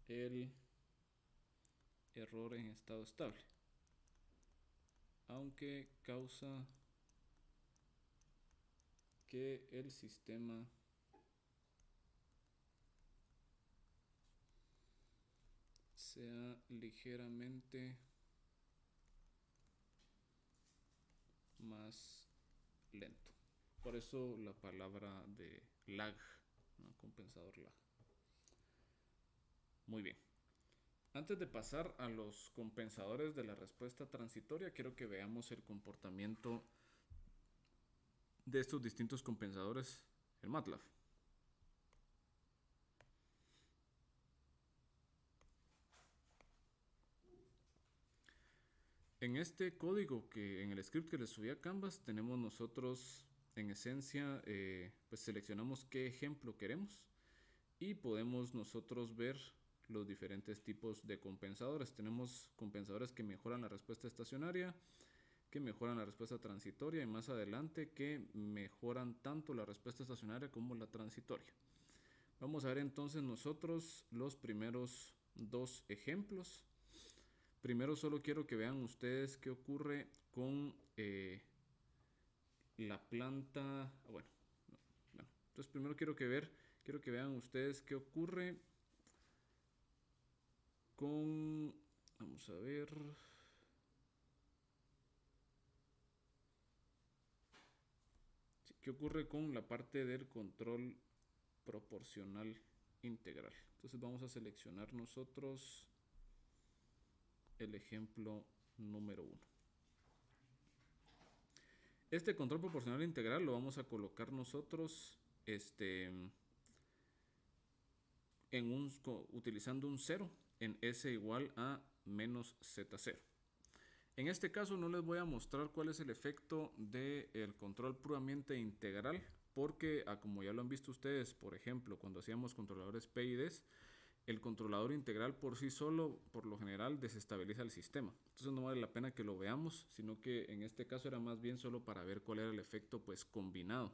Speaker 1: el error en estado estable, aunque causa que el sistema sea ligeramente más lento. Por eso la palabra de lag, ¿no? Compensador lag. Muy bien. Antes de pasar a los compensadores de la respuesta transitoria, quiero que veamos el comportamiento de estos distintos compensadores en MATLAB. En este código, en el script que le subí a Canvas, tenemos nosotros en esencia, pues seleccionamos qué ejemplo queremos y podemos nosotros ver los diferentes tipos de compensadores. Tenemos compensadores que mejoran la respuesta estacionaria, que mejoran la respuesta transitoria y más adelante que mejoran tanto la respuesta estacionaria como la transitoria. Vamos a ver entonces nosotros los primeros dos ejemplos. Primero solo quiero que vean ustedes qué ocurre con la planta. Entonces primero quiero que vean ustedes qué ocurre con, vamos a ver, qué ocurre con la parte del control proporcional integral. Entonces vamos a seleccionar nosotros el ejemplo número 1. Este control proporcional integral lo vamos a colocar nosotros utilizando un 0 en S igual a menos Z0. En este caso no les voy a mostrar cuál es el efecto del control puramente integral, porque como ya lo han visto ustedes, por ejemplo, cuando hacíamos controladores P y Ds, el controlador integral por sí solo, por lo general, desestabiliza el sistema. Entonces no vale la pena que lo veamos, sino que en este caso era más bien solo para ver cuál era el efecto pues combinado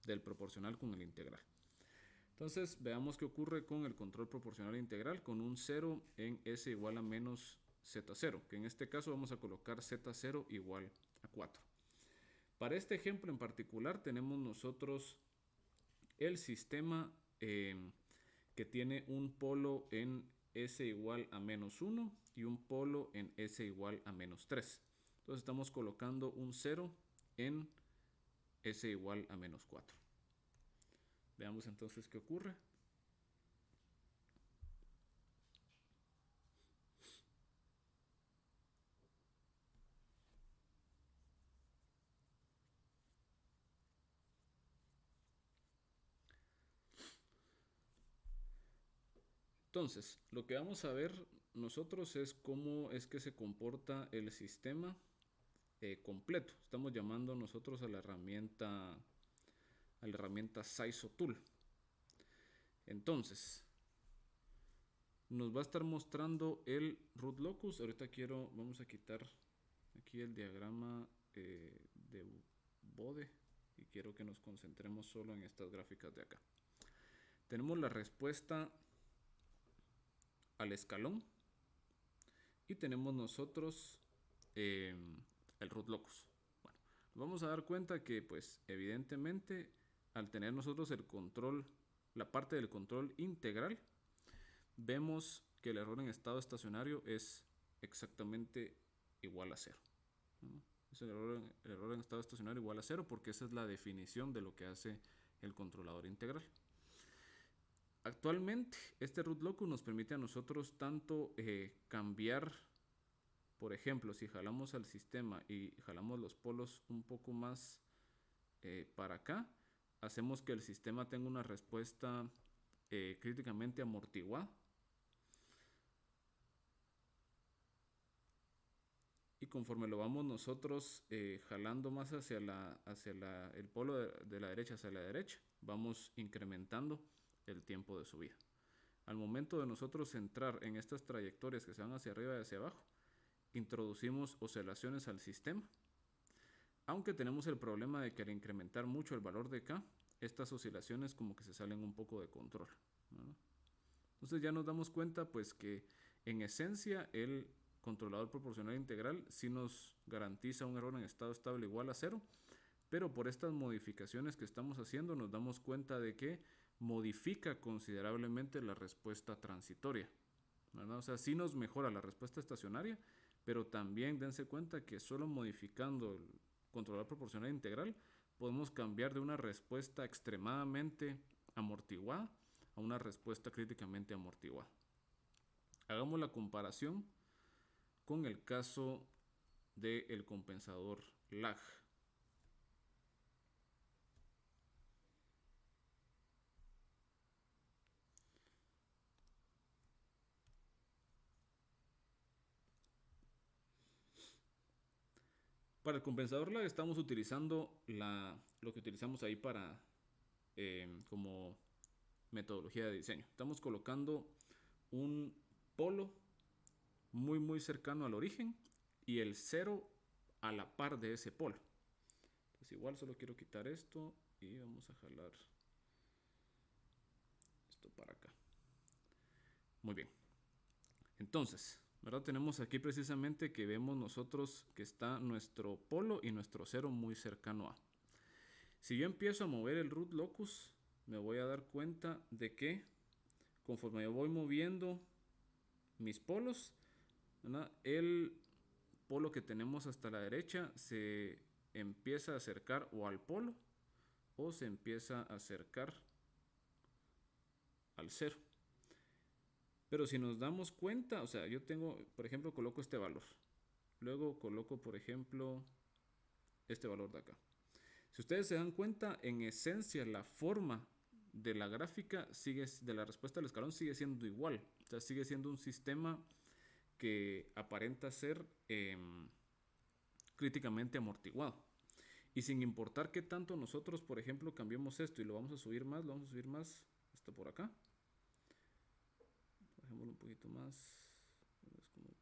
Speaker 1: del proporcional con el integral. Entonces veamos qué ocurre con el control proporcional integral con un 0 en S igual a menos Z0, que en este caso vamos a colocar Z0 igual a 4. Para este ejemplo en particular tenemos nosotros el sistema que tiene un polo en S igual a menos 1 y un polo en S igual a menos 3. Entonces estamos colocando un 0 en S igual a menos 4. Veamos entonces qué ocurre. Entonces, lo que vamos a ver nosotros es cómo es que se comporta el sistema completo. Estamos llamando nosotros a la herramienta Sizo Tool. Entonces, nos va a estar mostrando el root locus. Ahorita vamos a quitar aquí el diagrama de Bode y quiero que nos concentremos solo en estas gráficas de acá. Tenemos la respuesta al escalón y tenemos nosotros el root locus. Bueno, nos vamos a dar cuenta que pues evidentemente al tener nosotros el control, la parte del control integral, vemos que el error en estado estacionario es exactamente igual a 0, ¿no? Es el error en estado estacionario igual a 0 porque esa es la definición de lo que hace el controlador integral. Actualmente este root locus nos permite a nosotros tanto cambiar, por ejemplo, si jalamos al sistema y jalamos los polos un poco más para acá, hacemos que el sistema tenga una respuesta críticamente amortiguada. Y conforme lo vamos nosotros jalando más hacia el polo de la derecha hacia la derecha, vamos incrementando el tiempo de subida. Al momento de nosotros entrar en estas trayectorias que se van hacia arriba y hacia abajo, introducimos oscilaciones al sistema, aunque tenemos el problema de que al incrementar mucho el valor de K, estas oscilaciones como que se salen un poco de control, ¿no? Entonces ya nos damos cuenta pues que en esencia el controlador proporcional integral sí nos garantiza un error en estado estable igual a 0, pero por estas modificaciones que estamos haciendo nos damos cuenta de que modifica considerablemente la respuesta transitoria, ¿verdad? O sea, sí nos mejora la respuesta estacionaria, pero también dense cuenta que solo modificando el controlador proporcional integral podemos cambiar de una respuesta extremadamente amortiguada a una respuesta críticamente amortiguada. Hagamos la comparación con el caso del compensador lag. Para el compensador lag estamos utilizando lo que utilizamos ahí para como metodología de diseño. Estamos colocando un polo muy cercano al origen y el 0 a la par de ese polo. Entonces igual solo quiero quitar esto y vamos a jalar esto para acá. Muy bien. Entonces, ¿verdad? Tenemos aquí precisamente que vemos nosotros que está nuestro polo y nuestro 0 muy cercano a. Si yo empiezo a mover el root locus, me voy a dar cuenta de que conforme yo voy moviendo mis polos, ¿verdad? El polo que tenemos hasta la derecha se empieza a acercar o al polo o se empieza a acercar al 0. Pero si nos damos cuenta, o sea, yo tengo, por ejemplo, coloco este valor. Luego coloco, por ejemplo, este valor de acá. Si ustedes se dan cuenta, en esencia la forma de la gráfica de la respuesta del escalón sigue siendo igual. O sea, sigue siendo un sistema que aparenta ser críticamente amortiguado. Y sin importar qué tanto nosotros, por ejemplo, cambiemos esto y lo vamos a subir más, hasta por acá. Bajémoslo un poquito más. Es como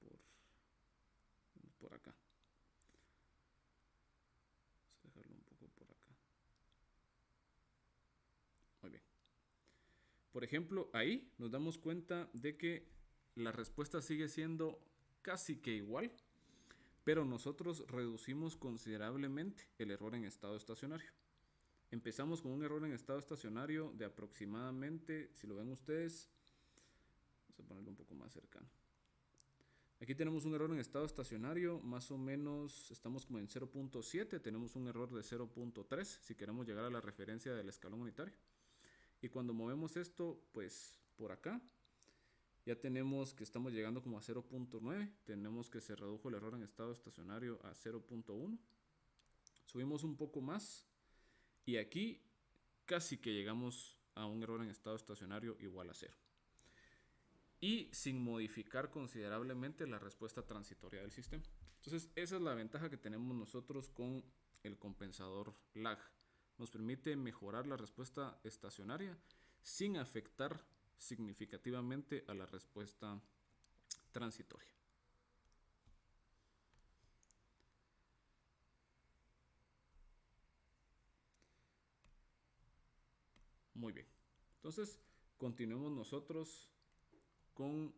Speaker 1: por acá. Vamos a dejarlo un poco por acá. Muy bien. Por ejemplo, ahí nos damos cuenta de que la respuesta sigue siendo casi que igual, pero nosotros reducimos considerablemente el error en estado estacionario. Empezamos con un error en estado estacionario de aproximadamente, si lo ven ustedes, vamos a ponerlo un poco más cercano. Aquí tenemos un error en estado estacionario, más o menos estamos como en 0.7, tenemos un error de 0.3 si queremos llegar a la referencia del escalón unitario. Y cuando movemos esto, pues por acá, ya tenemos que estamos llegando como a 0.9, tenemos que se redujo el error en estado estacionario a 0.1. Subimos un poco más y aquí casi que llegamos a un error en estado estacionario igual a 0. y sin modificar considerablemente la respuesta transitoria del sistema. Entonces, esa es la ventaja que tenemos nosotros con el compensador lag. Nos permite mejorar la respuesta estacionaria sin afectar significativamente a la respuesta transitoria. Muy bien. Entonces, continuemos nosotros con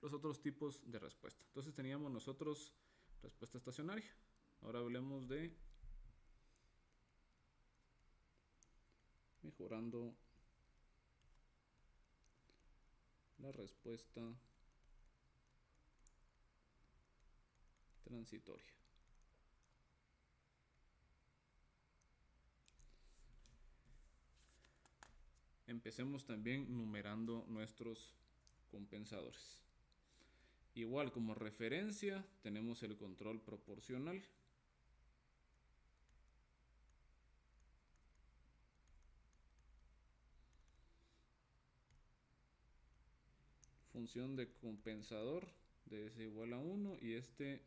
Speaker 1: los otros tipos de respuesta. Entonces teníamos nosotros respuesta estacionaria. Ahora hablemos de mejorando la respuesta transitoria. Empecemos también numerando nuestros compensadores. Igual como referencia tenemos el control proporcional. Función de compensador de S igual a 1 y este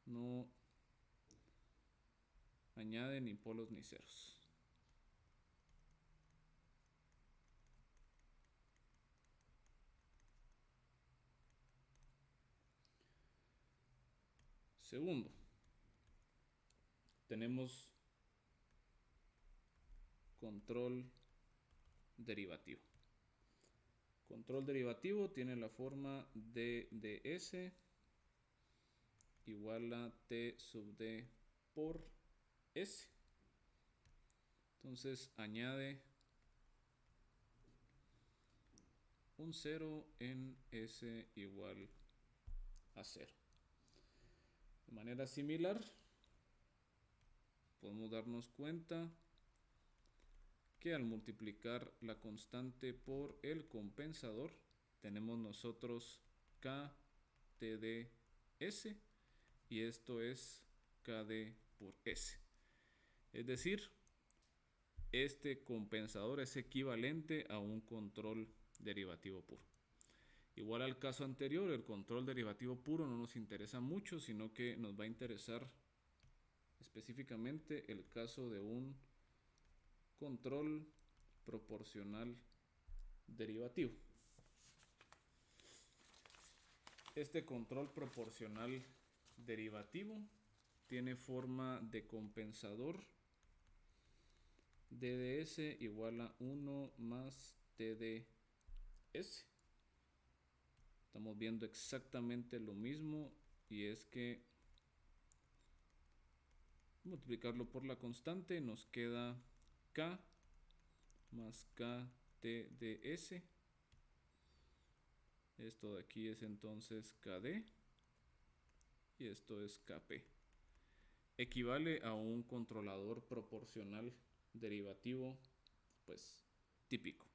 Speaker 1: no añade ni polos ni ceros. Segundo, tenemos control derivativo. Control derivativo tiene la forma d de s igual a t sub d por s. Entonces añade un 0 en s igual a 0. De manera similar, podemos darnos cuenta que al multiplicar la constante por el compensador, tenemos nosotros KTDS y esto es KD por S. Es decir, este compensador es equivalente a un control derivativo puro. Igual al caso anterior, el control derivativo puro no nos interesa mucho, sino que nos va a interesar específicamente el caso de un control proporcional derivativo. Este control proporcional derivativo tiene forma de compensador DDS igual a 1 más TDS. Estamos viendo exactamente lo mismo y es que multiplicarlo por la constante nos queda K más KTDS. Esto de aquí es entonces KD y esto es KP. Equivale a un controlador proporcional derivativo pues típico.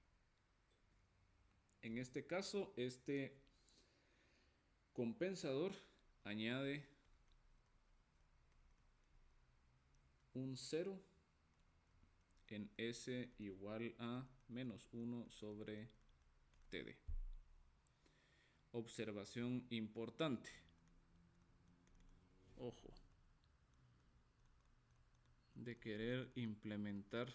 Speaker 1: En este caso, este compensador añade un 0 en S igual a menos 1 sobre TD. Observación importante. Ojo. De querer implementar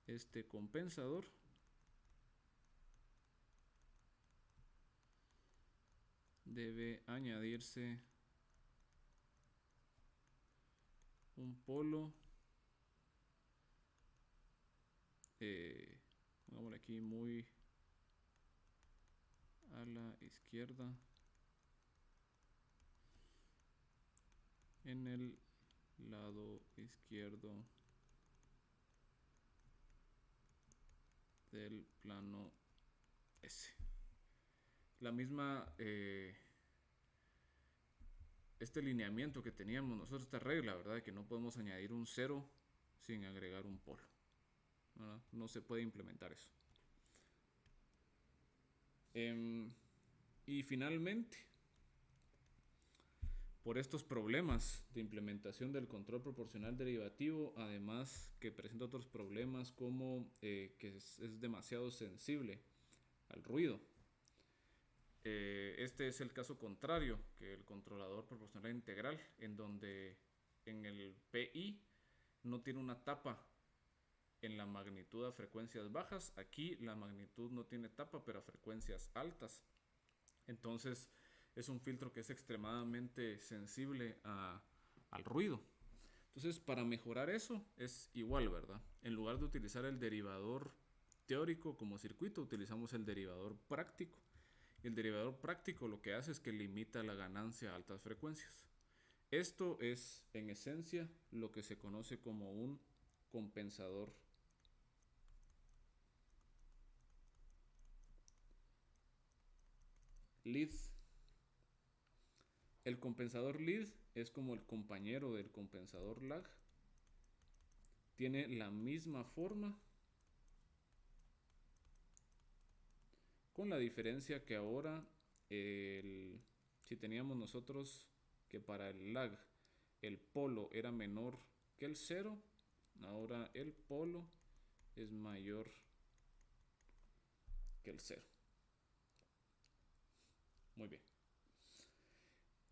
Speaker 1: este compensador, debe añadirse un polo, pongámosle aquí muy a la izquierda, en el lado izquierdo del plano S. La misma este lineamiento que teníamos nosotros, esta regla, ¿verdad? De que no podemos añadir un 0 sin agregar un polo, ¿verdad? No se puede implementar eso. Y finalmente, Por estos problemas de implementación del control proporcional derivativo, además que presenta otros problemas como que es demasiado sensible al ruido. Este es el caso contrario que el controlador proporcional integral, en donde en el PI no tiene una tapa en la magnitud a frecuencias bajas. Aquí la magnitud no tiene tapa, pero a frecuencias altas. Entonces es un filtro que es extremadamente sensible al ruido. Entonces, para mejorar eso es igual, ¿verdad? En lugar de utilizar el derivador teórico como circuito, utilizamos el derivador práctico. El derivador práctico lo que hace es que limita la ganancia a altas frecuencias. Esto es, en esencia, lo que se conoce como un compensador lead. El compensador lead es como el compañero del compensador lag. Tiene la misma forma, con la diferencia que ahora, si teníamos nosotros que para el lag el polo era menor que el cero, ahora el polo es mayor que el cero. Muy bien.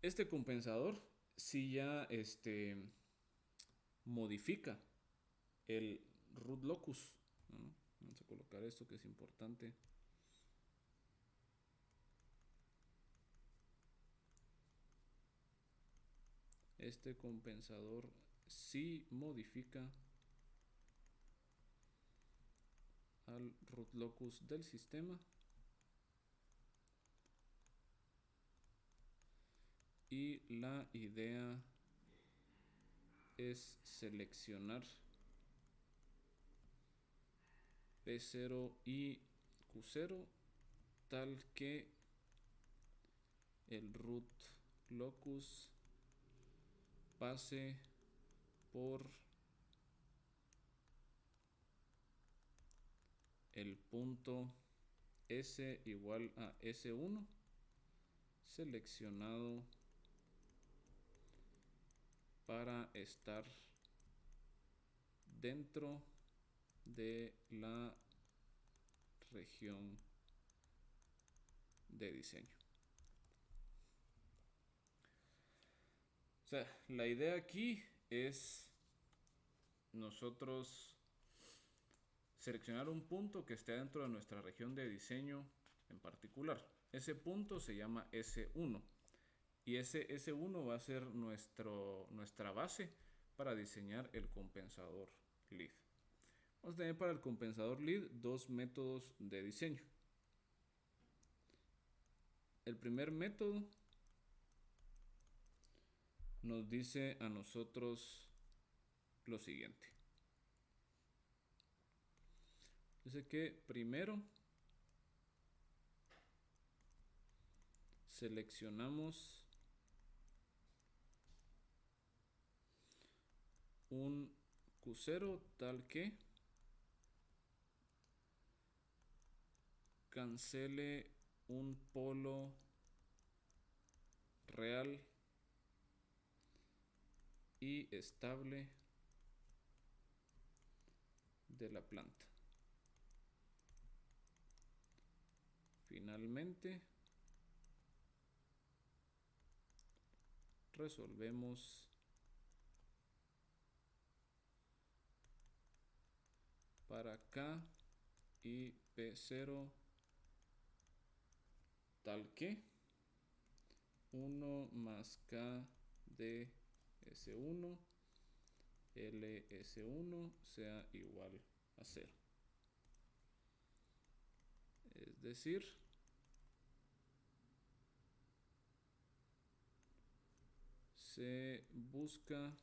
Speaker 1: Este compensador si ya modifica el root locus, ¿no? Vamos a colocar esto que es importante. Este compensador sí modifica al root locus del sistema y la idea es seleccionar P0 y Q0 tal que el root locus pase por el punto S igual a S1 seleccionado para estar dentro de la región de diseño. O sea, la idea aquí es nosotros seleccionar un punto que esté dentro de nuestra región de diseño en particular. Ese punto se llama S1 y ese S1 va a ser nuestra base para diseñar el compensador lead. Vamos a tener para el compensador lead dos métodos de diseño. El primer método nos dice a nosotros lo siguiente. Dice que primero seleccionamos un Q0 tal que cancele un polo real y estable de la planta. Finalmente, resolvemos para K y P0 tal que 1 más K de S1 LS1 sea igual a 0. Es decir, se busca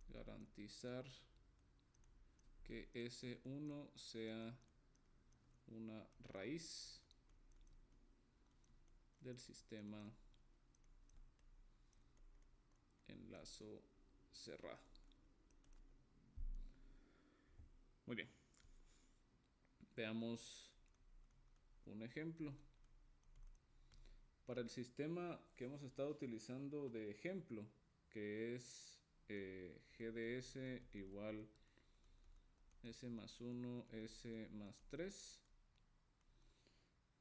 Speaker 1: garantizar que S1 sea una raíz del sistema en lazo cerrado. Muy bien. Veamos un ejemplo. Para el sistema que hemos estado utilizando de ejemplo, que es GDS igual S más 1, S más 3,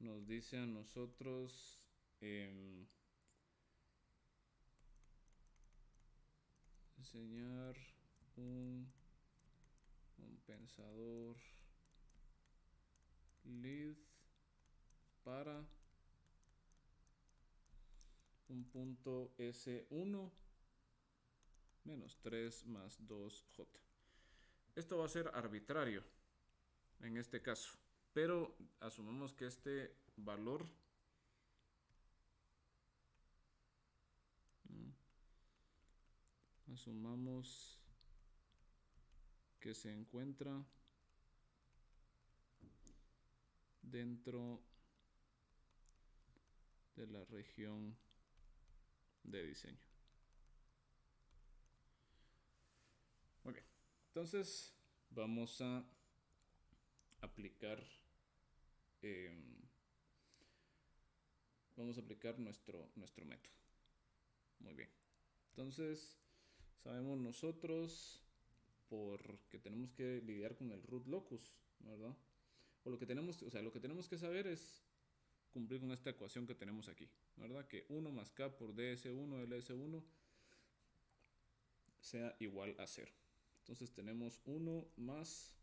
Speaker 1: nos dice a nosotros diseñar un compensador lead para un punto S1 menos 3 más 2J. Esto va a ser arbitrario en este caso, pero asumamos que este valor asumamos que se encuentra dentro de la región de diseño. Muy bien, entonces vamos a aplicar nuestro método. Muy bien, entonces sabemos nosotros porque tenemos que lidiar con el root locus, ¿verdad? Lo que tenemos que saber es cumplir con esta ecuación que tenemos aquí, ¿verdad? Que 1 más k por ds1 ls1 sea igual a 0. Entonces tenemos 1 más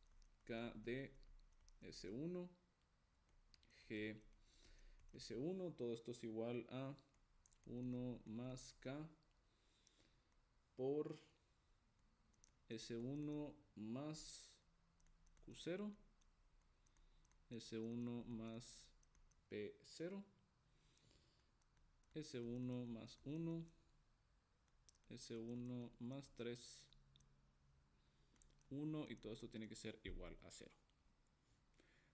Speaker 1: k de s1 g s1, todo esto es igual a 1 más k por S1 más Q0, S1 más P0, S1 más 1, S1 más 3, 1 y todo esto tiene que ser igual a 0.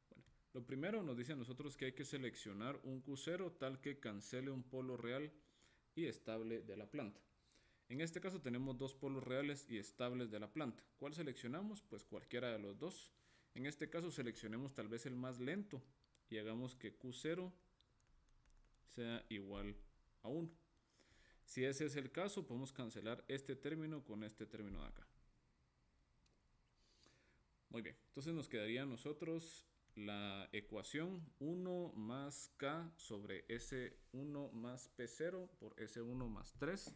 Speaker 1: Bueno, lo primero nos dice a nosotros que hay que seleccionar un Q0 tal que cancele un polo real y estable de la planta. En este caso tenemos dos polos reales y estables de la planta. ¿Cuál seleccionamos? Pues cualquiera de los dos. En este caso seleccionemos tal vez el más lento y hagamos que Q0 sea igual a 1. Si ese es el caso, podemos cancelar este término con este término de acá. Muy bien, entonces nos quedaría a nosotros la ecuación 1 más K sobre S1 más P0 por S1 más 3.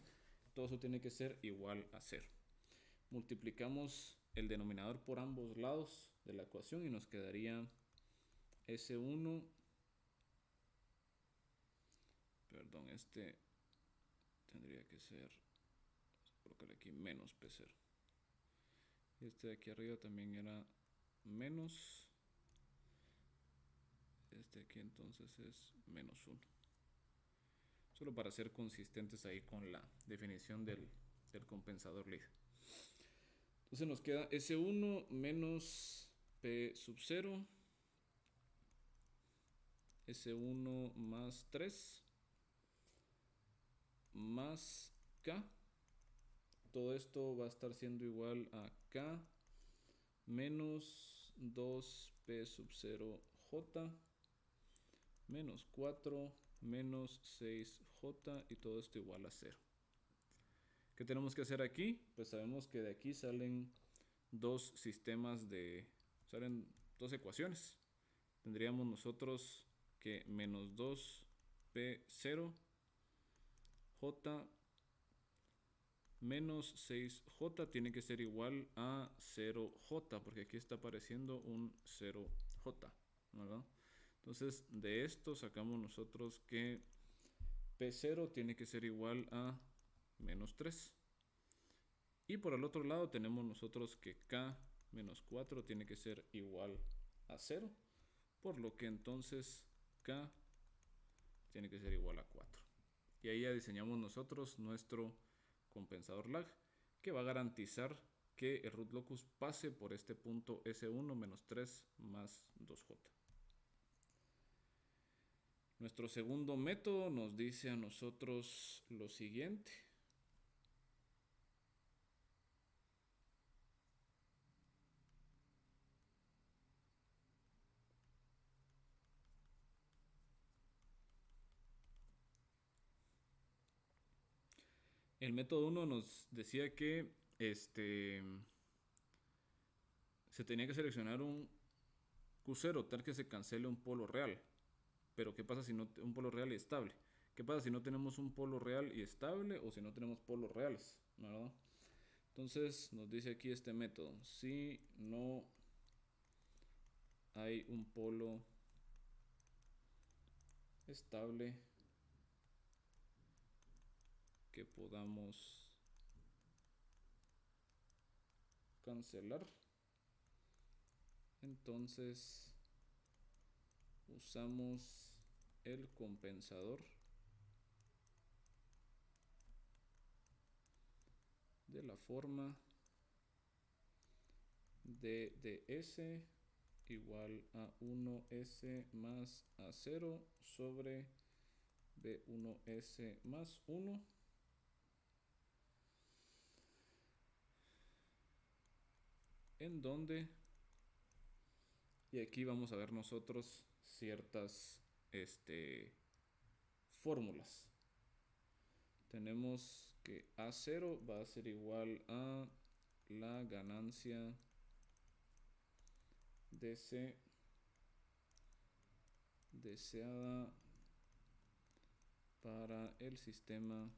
Speaker 1: Todo eso tiene que ser igual a 0. Multiplicamos el denominador por ambos lados de la ecuación y nos quedaría S1, perdón, este tendría que ser, colocar aquí menos P0. Este de aquí arriba también era menos, este de aquí entonces es menos 1. Solo para ser consistentes ahí con la definición del compensador lead. Entonces nos queda S1 menos P sub 0, S1 más 3, más K. Todo esto va a estar siendo igual a K menos 2P sub 0 J menos 4 menos 6J y todo esto igual a 0. ¿Qué tenemos que hacer aquí? Pues sabemos que de aquí salen dos dos ecuaciones. Tendríamos nosotros que menos 2P0 J menos 6J tiene que ser igual a 0J, porque aquí está apareciendo un 0J, ¿verdad? Entonces, de esto sacamos nosotros que P0 tiene que ser igual a menos 3. Y por el otro lado tenemos nosotros que K menos 4 tiene que ser igual a 0, por lo que entonces K tiene que ser igual a 4. Y ahí ya diseñamos nosotros nuestro compensador lag, que va a garantizar que el root locus pase por este punto S1 menos 3 más 2J. Nuestro segundo método nos dice a nosotros lo siguiente. El método 1 nos decía que se tenía que seleccionar un Q0 tal que se cancele un polo real. Pero ¿qué pasa si no un polo real y estable? ¿Qué pasa si no tenemos un polo real y estable o si no tenemos polos reales? ¿Verdad? Entonces nos dice aquí este método. Si no hay un polo estable que podamos cancelar, entonces usamos el compensador de la forma d de s igual a 1s más a0 sobre b1s más 1, en donde, y aquí vamos a ver nosotros ciertas fórmulas. Tenemos que A0 va a ser igual a la ganancia de C deseada para el sistema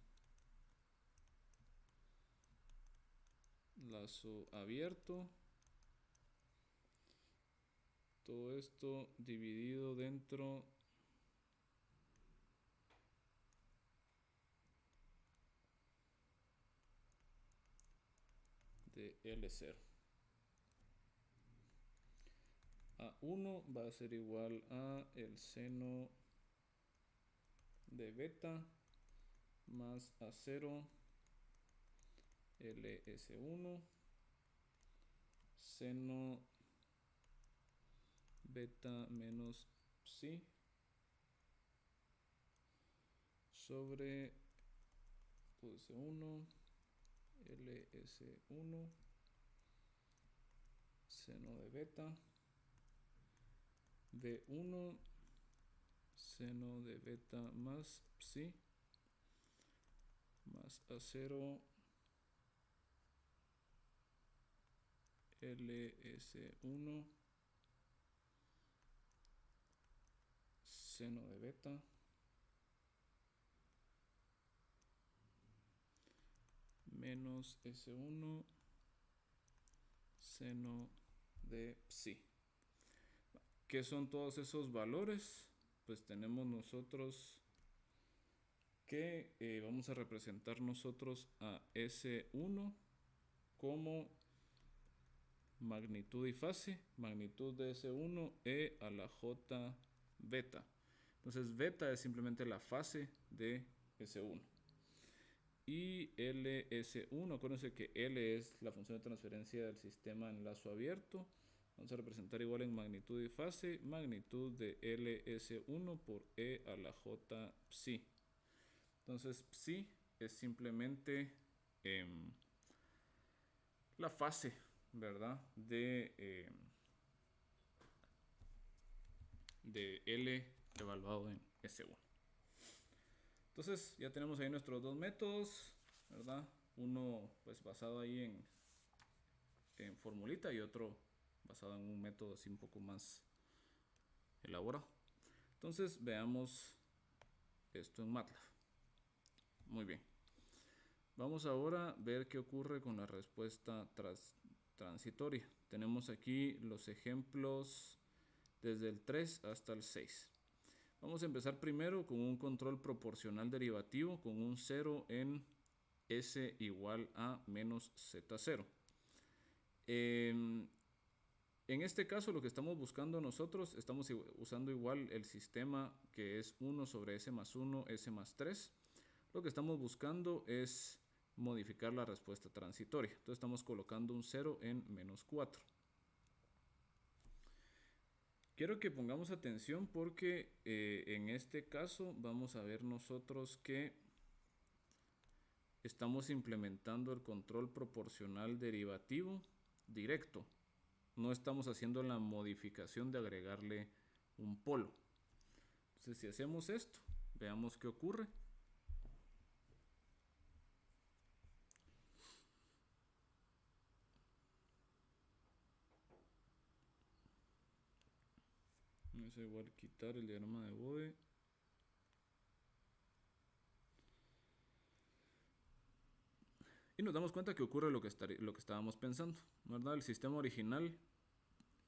Speaker 1: lazo abierto. Todo esto dividido dentro de L0. A1 va a ser igual a el seno de beta más A0 LS1 seno beta menos psi sobre S1 LS1 seno de beta B1 seno de beta más psi más A0 LS1 seno de beta menos S1 seno de psi. ¿Qué son todos esos valores? Pues tenemos nosotros que vamos a representar nosotros a S1 como magnitud y fase, magnitud de S1 e a la J beta. Entonces beta es simplemente la fase de S1. Y LS1, acuérdense que L es la función de transferencia del sistema en lazo abierto. Vamos a representar igual en magnitud y fase, magnitud de LS1 por E a la J psi. Entonces psi es simplemente la fase, ¿verdad? De L evaluado en S1. Entonces ya tenemos ahí nuestros dos métodos, ¿verdad? Uno pues basado ahí en formulita y otro basado en un método así un poco más elaborado. Entonces veamos esto en MATLAB. Muy bien. Vamos ahora a ver qué ocurre con la respuesta transitoria. Tenemos aquí los ejemplos desde el 3 hasta el 6. Vamos a empezar primero con un control proporcional derivativo con un 0 en S igual a menos Z0. En este caso lo que estamos buscando nosotros, estamos usando igual el sistema que es 1 sobre S más 1, S más 3. Lo que estamos buscando es modificar la respuesta transitoria. Entonces estamos colocando un 0 en menos 4. Quiero que pongamos atención porque en este caso vamos a ver nosotros que estamos implementando el control proporcional derivativo directo. No estamos haciendo la modificación de agregarle un polo. Entonces si hacemos esto, veamos qué ocurre. es igual quitar el diagrama de Bode. Y nos damos cuenta que ocurre lo que estábamos pensando, ¿verdad? El sistema original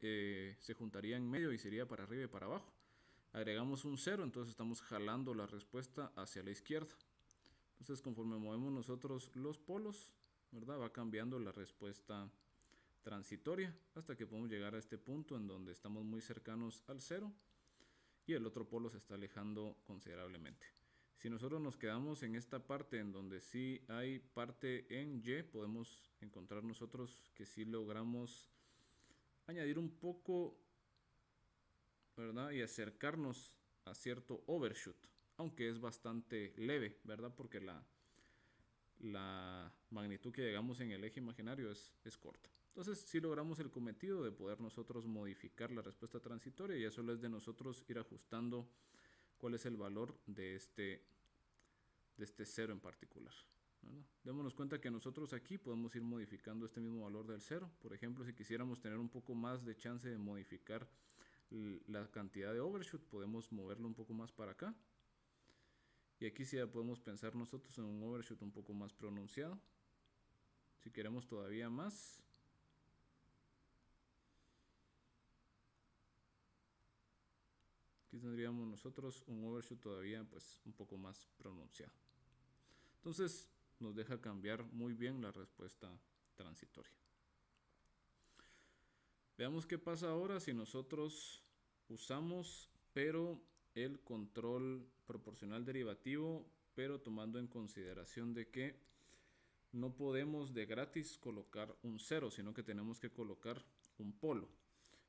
Speaker 1: se juntaría en medio y sería para arriba y para abajo. Agregamos un 0, entonces estamos jalando la respuesta hacia la izquierda. Entonces, conforme movemos nosotros los polos, ¿verdad? Va cambiando la respuesta transitoria hasta que podemos llegar a este punto en donde estamos muy cercanos al 0 y el otro polo se está alejando considerablemente. Si nosotros nos quedamos en esta parte en donde sí hay parte en Y, podemos encontrar nosotros que sí logramos añadir un poco, ¿verdad? Y acercarnos a cierto overshoot, aunque es bastante leve, ¿verdad? Porque la magnitud que llegamos en el eje imaginario es corta. Entonces sí logramos el cometido de poder nosotros modificar la respuesta transitoria y eso es de nosotros ir ajustando cuál es el valor de este 0 en particular, ¿verdad? Démonos cuenta que nosotros aquí podemos ir modificando este mismo valor del 0. Por ejemplo, si quisiéramos tener un poco más de chance de modificar la cantidad de overshoot, podemos moverlo un poco más para acá. Y aquí sí ya podemos pensar nosotros en un overshoot un poco más pronunciado. Si queremos todavía más, aquí tendríamos nosotros un overshoot todavía pues un poco más pronunciado. Entonces nos deja cambiar muy bien la respuesta transitoria. Veamos qué pasa ahora si nosotros usamos pero el control proporcional derivativo, pero tomando en consideración de que no podemos de gratis colocar un 0, sino que tenemos que colocar un polo.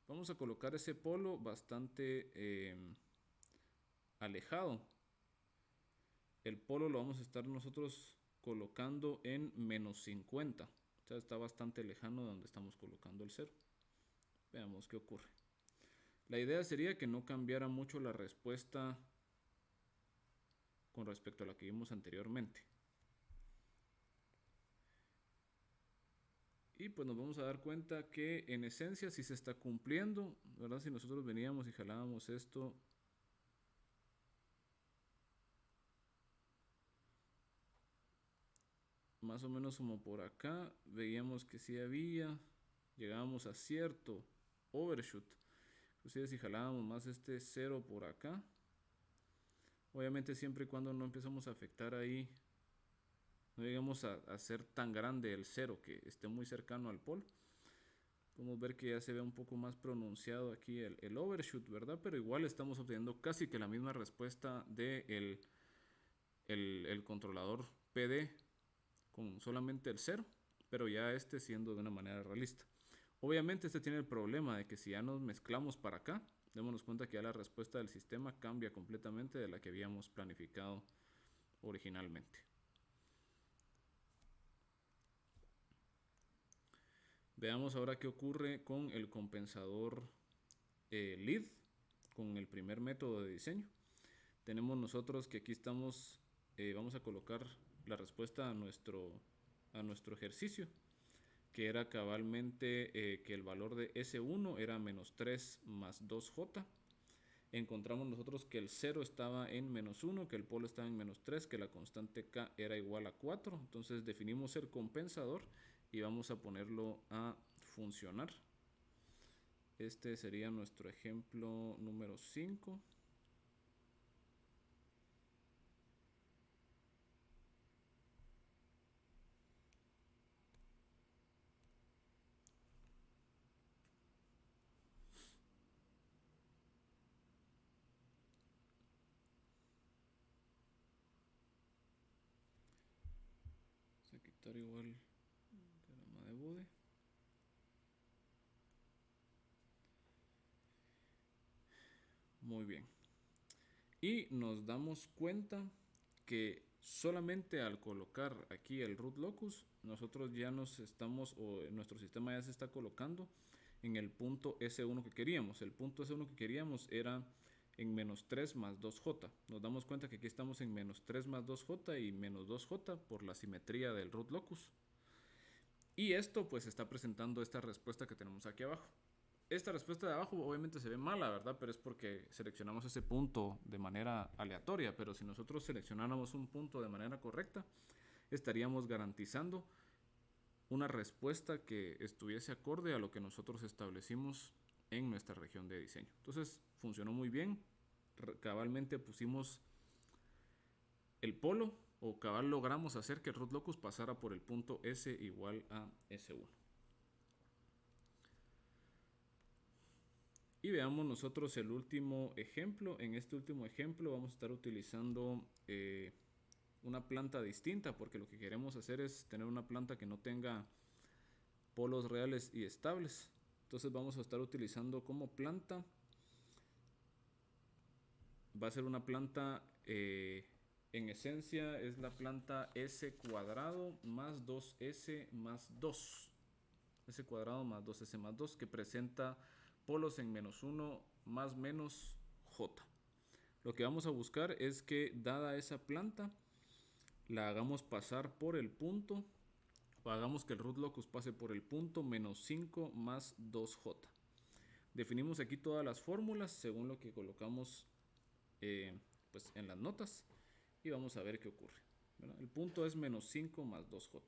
Speaker 1: Vamos a colocar ese polo bastante alejado. El polo lo vamos a estar nosotros colocando en menos 50. O sea, está bastante lejano de donde estamos colocando el 0. Veamos qué ocurre. La idea sería que no cambiara mucho la respuesta con respecto a la que vimos anteriormente. Y pues nos vamos a dar cuenta que en esencia sí se está cumpliendo, ¿verdad? Si nosotros veníamos y jalábamos esto, más o menos como por acá, veíamos que sí había, llegábamos a cierto overshoot. Inclusive si jalábamos más este 0 por acá, obviamente siempre y cuando no empezamos a afectar ahí, no llegamos a ser tan grande el 0 que esté muy cercano al polo. Podemos ver que ya se ve un poco más pronunciado aquí el overshoot, ¿verdad? Pero igual estamos obteniendo casi que la misma respuesta de el controlador PD con solamente el 0, pero ya este siendo de una manera realista. Obviamente este tiene el problema de que si ya nos mezclamos para acá, démonos cuenta que ya la respuesta del sistema cambia completamente de la que habíamos planificado originalmente. Veamos ahora qué ocurre con el compensador lead, con el primer método de diseño. Tenemos nosotros que aquí estamos, vamos a colocar la respuesta a nuestro ejercicio, que era cabalmente que el valor de S1 era menos 3 más 2J. Encontramos nosotros que el 0 estaba en menos 1, que el polo estaba en menos 3, que la constante K era igual a 4. Entonces definimos el compensador y vamos a ponerlo a funcionar. Este sería nuestro ejemplo número 5. Vamos a quitar igual el diagrama de Bode. Muy bien. Y nos damos cuenta que solamente al colocar aquí el root locus, nosotros ya nos estamos, o nuestro sistema ya se está colocando en el punto S1 que queríamos. El punto S1 que queríamos era en menos 3 más 2J. Nos damos cuenta que aquí estamos en menos 3 más 2J y menos 2J por la simetría del root locus. Y esto pues está presentando esta respuesta que tenemos aquí abajo. Esta respuesta de abajo obviamente se ve mala, ¿verdad? Pero es porque seleccionamos ese punto de manera aleatoria. Pero si nosotros seleccionáramos un punto de manera correcta, estaríamos garantizando una respuesta que estuviese acorde a lo que nosotros establecimos en nuestra región de diseño. Entonces funcionó muy bien. Cabalmente pusimos el polo, o cabal logramos hacer que el root locus pasara por el punto S igual a S1. Y veamos nosotros el último ejemplo. En este último ejemplo vamos a estar utilizando una planta distinta, porque lo que queremos hacer es tener una planta que no tenga polos reales y estables. Entonces vamos a estar utilizando como planta, va a ser una planta, en esencia es la planta S cuadrado más 2S más 2. S cuadrado más 2S más 2, que presenta polos en menos 1 más menos J. Lo que vamos a buscar es que, dada esa planta, la hagamos pasar por el punto, o hagamos que el root locus pase por el punto menos 5 más 2J. Definimos aquí todas las fórmulas según lo que colocamos pues en las notas, y vamos a ver qué ocurre, ¿verdad? El punto es menos 5 más 2J.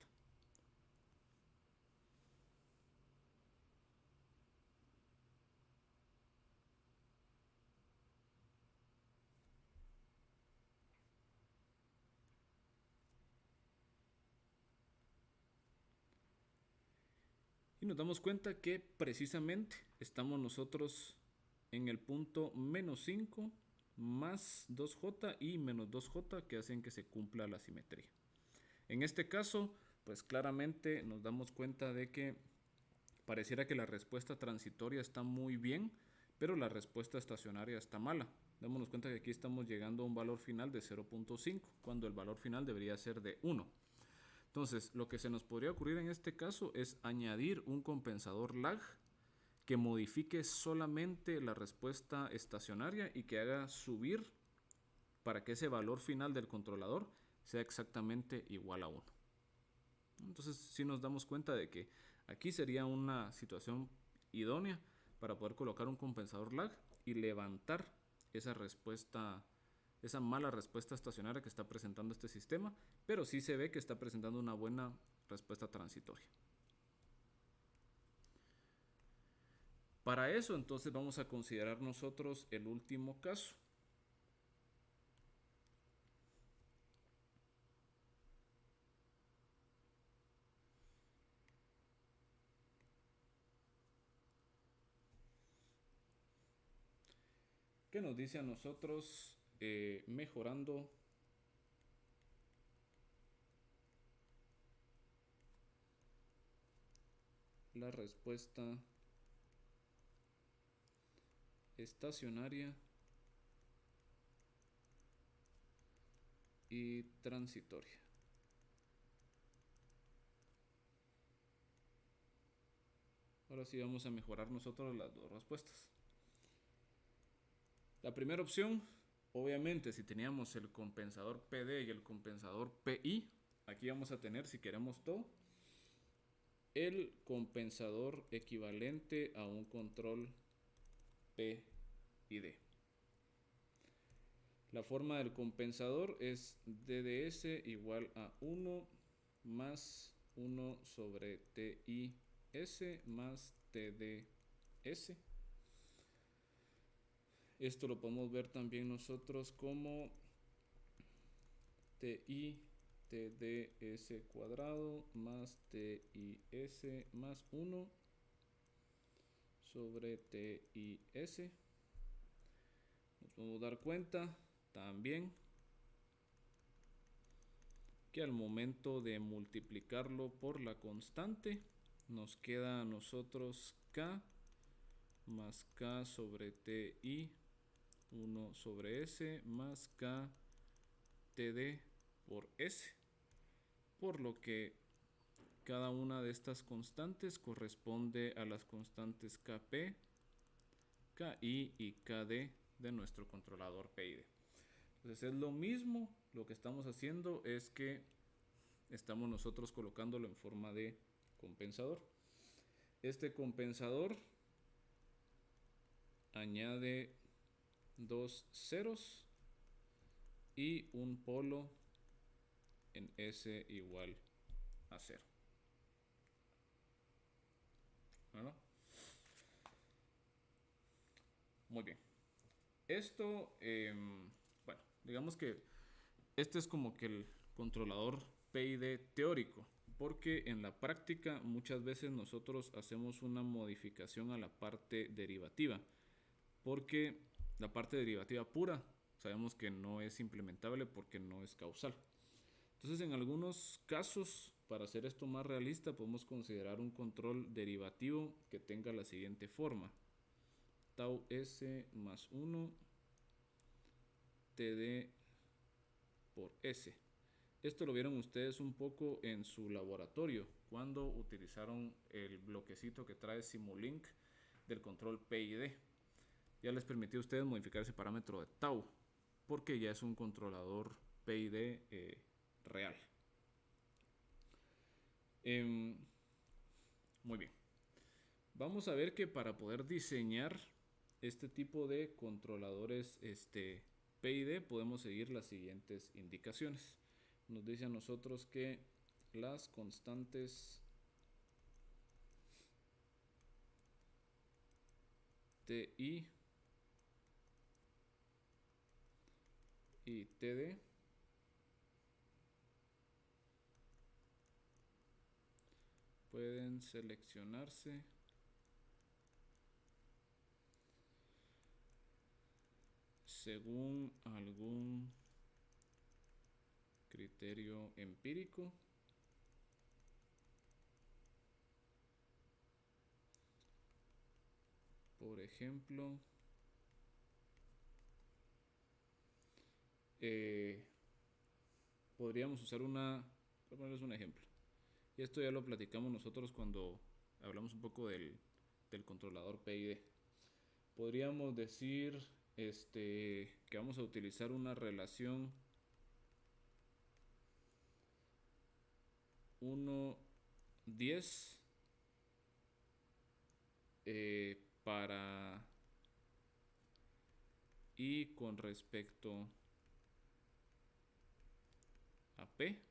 Speaker 1: Y nos damos cuenta que precisamente estamos nosotros en el punto menos 5 más 2J y menos 2J, que hacen que se cumpla la simetría. En este caso, pues claramente nos damos cuenta de que pareciera que la respuesta transitoria está muy bien, pero la respuesta estacionaria está mala. Démonos cuenta que aquí estamos llegando a un valor final de 0.5, cuando el valor final debería ser de 1. Entonces, lo que se nos podría ocurrir en este caso es añadir un compensador lag que modifique solamente la respuesta estacionaria y que haga subir para que ese valor final del controlador sea exactamente igual a 1. Entonces, sí nos damos cuenta de que aquí sería una situación idónea para poder colocar un compensador lag y levantar esa respuesta, esa mala respuesta estacionaria que está presentando este sistema, pero sí se ve que está presentando una buena respuesta transitoria. Para eso, entonces, vamos a considerar nosotros el último caso. Que nos dice a nosotros mejorando la respuesta estacionaria y transitoria. Ahora sí vamos a mejorar nosotros las dos respuestas. La primera opción, obviamente, si teníamos el compensador PD y el compensador PI, aquí vamos a tener, si queremos todo, el compensador equivalente a un control P y D. La forma del compensador es DDS igual a 1 más 1 sobre TIS más TDS. Esto lo podemos ver también nosotros como TI TDS cuadrado más TIS más 1 sobre TIS. Nos podemos dar cuenta también que al momento de multiplicarlo por la constante nos queda a nosotros K más K sobre TI 1 sobre S más K TD por S, por lo que cada una de estas constantes corresponde a las constantes Kp, Ki y Kd de nuestro controlador PID. Entonces es lo mismo, lo que estamos haciendo es que estamos nosotros colocándolo en forma de compensador. Este compensador añade dos ceros y un polo en S igual a 0. ¿Verdad? Muy bien. Esto, bueno, digamos que este es como que el controlador PID teórico, porque en la práctica muchas veces nosotros hacemos una modificación a la parte derivativa, porque la parte derivativa pura sabemos que no es implementable porque no es causal. Entonces, en algunos casos, para hacer esto más realista, podemos considerar un control derivativo que tenga la siguiente forma: tau S más 1 TD por S. Esto lo vieron ustedes un poco en su laboratorio cuando utilizaron el bloquecito que trae Simulink del control PID. Ya les permitió a ustedes modificar ese parámetro de tau porque ya es un controlador PID real. Muy bien. Vamos a ver que para poder diseñar este tipo de controladores PID podemos seguir las siguientes indicaciones. Nos dice a nosotros que las constantes TI y TD pueden seleccionarse según algún criterio empírico por ejemplo podríamos usar voy a ponerles un ejemplo, y esto ya lo platicamos nosotros cuando hablamos un poco del controlador PID. Podríamos decir que vamos a utilizar una relación 1:10 para I con respecto a P.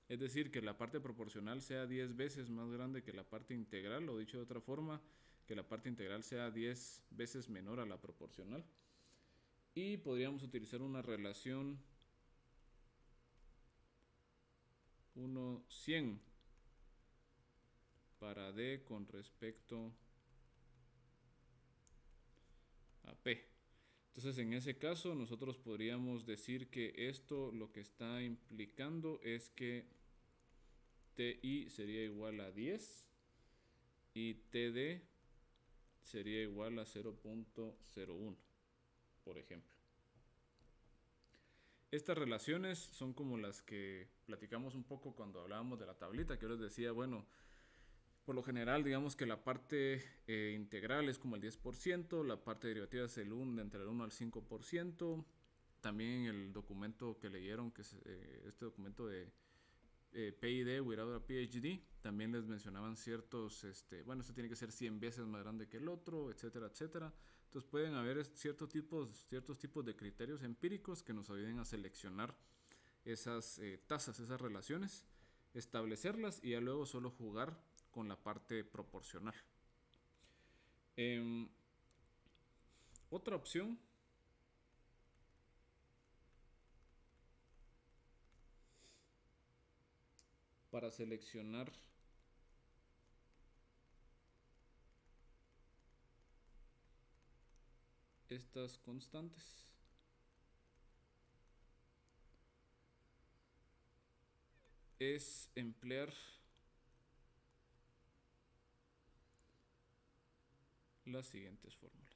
Speaker 1: Es decir, que la parte proporcional sea 10 veces más grande que la parte integral, o dicho de otra forma, que la parte integral sea 10 veces menor a la proporcional. Y podríamos utilizar una relación 1:100 para D con respecto a P. Entonces, en ese caso, nosotros podríamos decir que esto lo que está implicando es que TI sería igual a 10 y TD sería igual a 0.01, por ejemplo. Estas relaciones son como las que platicamos un poco cuando hablábamos de la tablita, que yo les decía, bueno, por lo general, digamos que la parte integral es como el 10%, la parte derivativa es entre el 1 al 5%. También el documento que leyeron, que es este documento de PID without a PhD, también les mencionaban ciertos, bueno, esto tiene que ser 100 veces más grande que el otro, etcétera, etcétera. Entonces pueden haber ciertos tipos de criterios empíricos que nos ayuden a seleccionar esas tasas, esas relaciones, establecerlas y ya luego solo jugar con la parte proporcional. Otra opción para seleccionar estas constantes es emplear las siguientes fórmulas.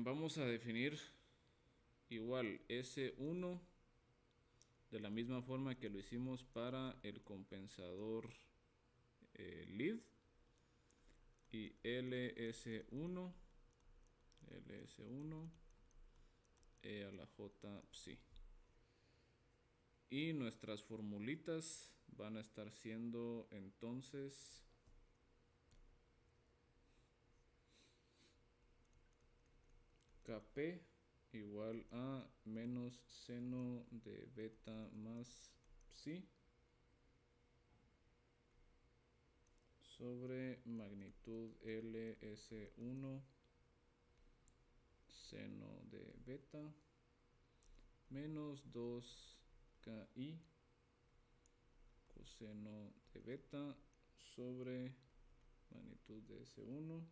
Speaker 1: Vamos a definir igual S1 de la misma forma que lo hicimos para el compensador lead, y LS1 E a la J psi. Y nuestras formulitas van a estar siendo entonces Kp igual a menos seno de beta más psi sobre magnitud LS1 seno de beta menos 2KI coseno de beta sobre magnitud de S1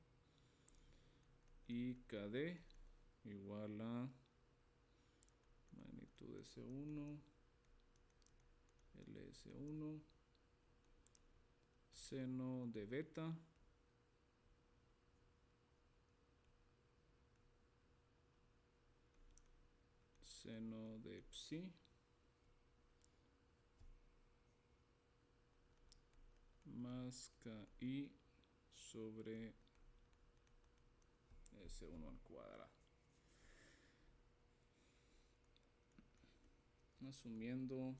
Speaker 1: y KD igual a magnitud de S1 LS1 seno de beta seno de psi más KI sobre S1 al cuadrado. Asumiendo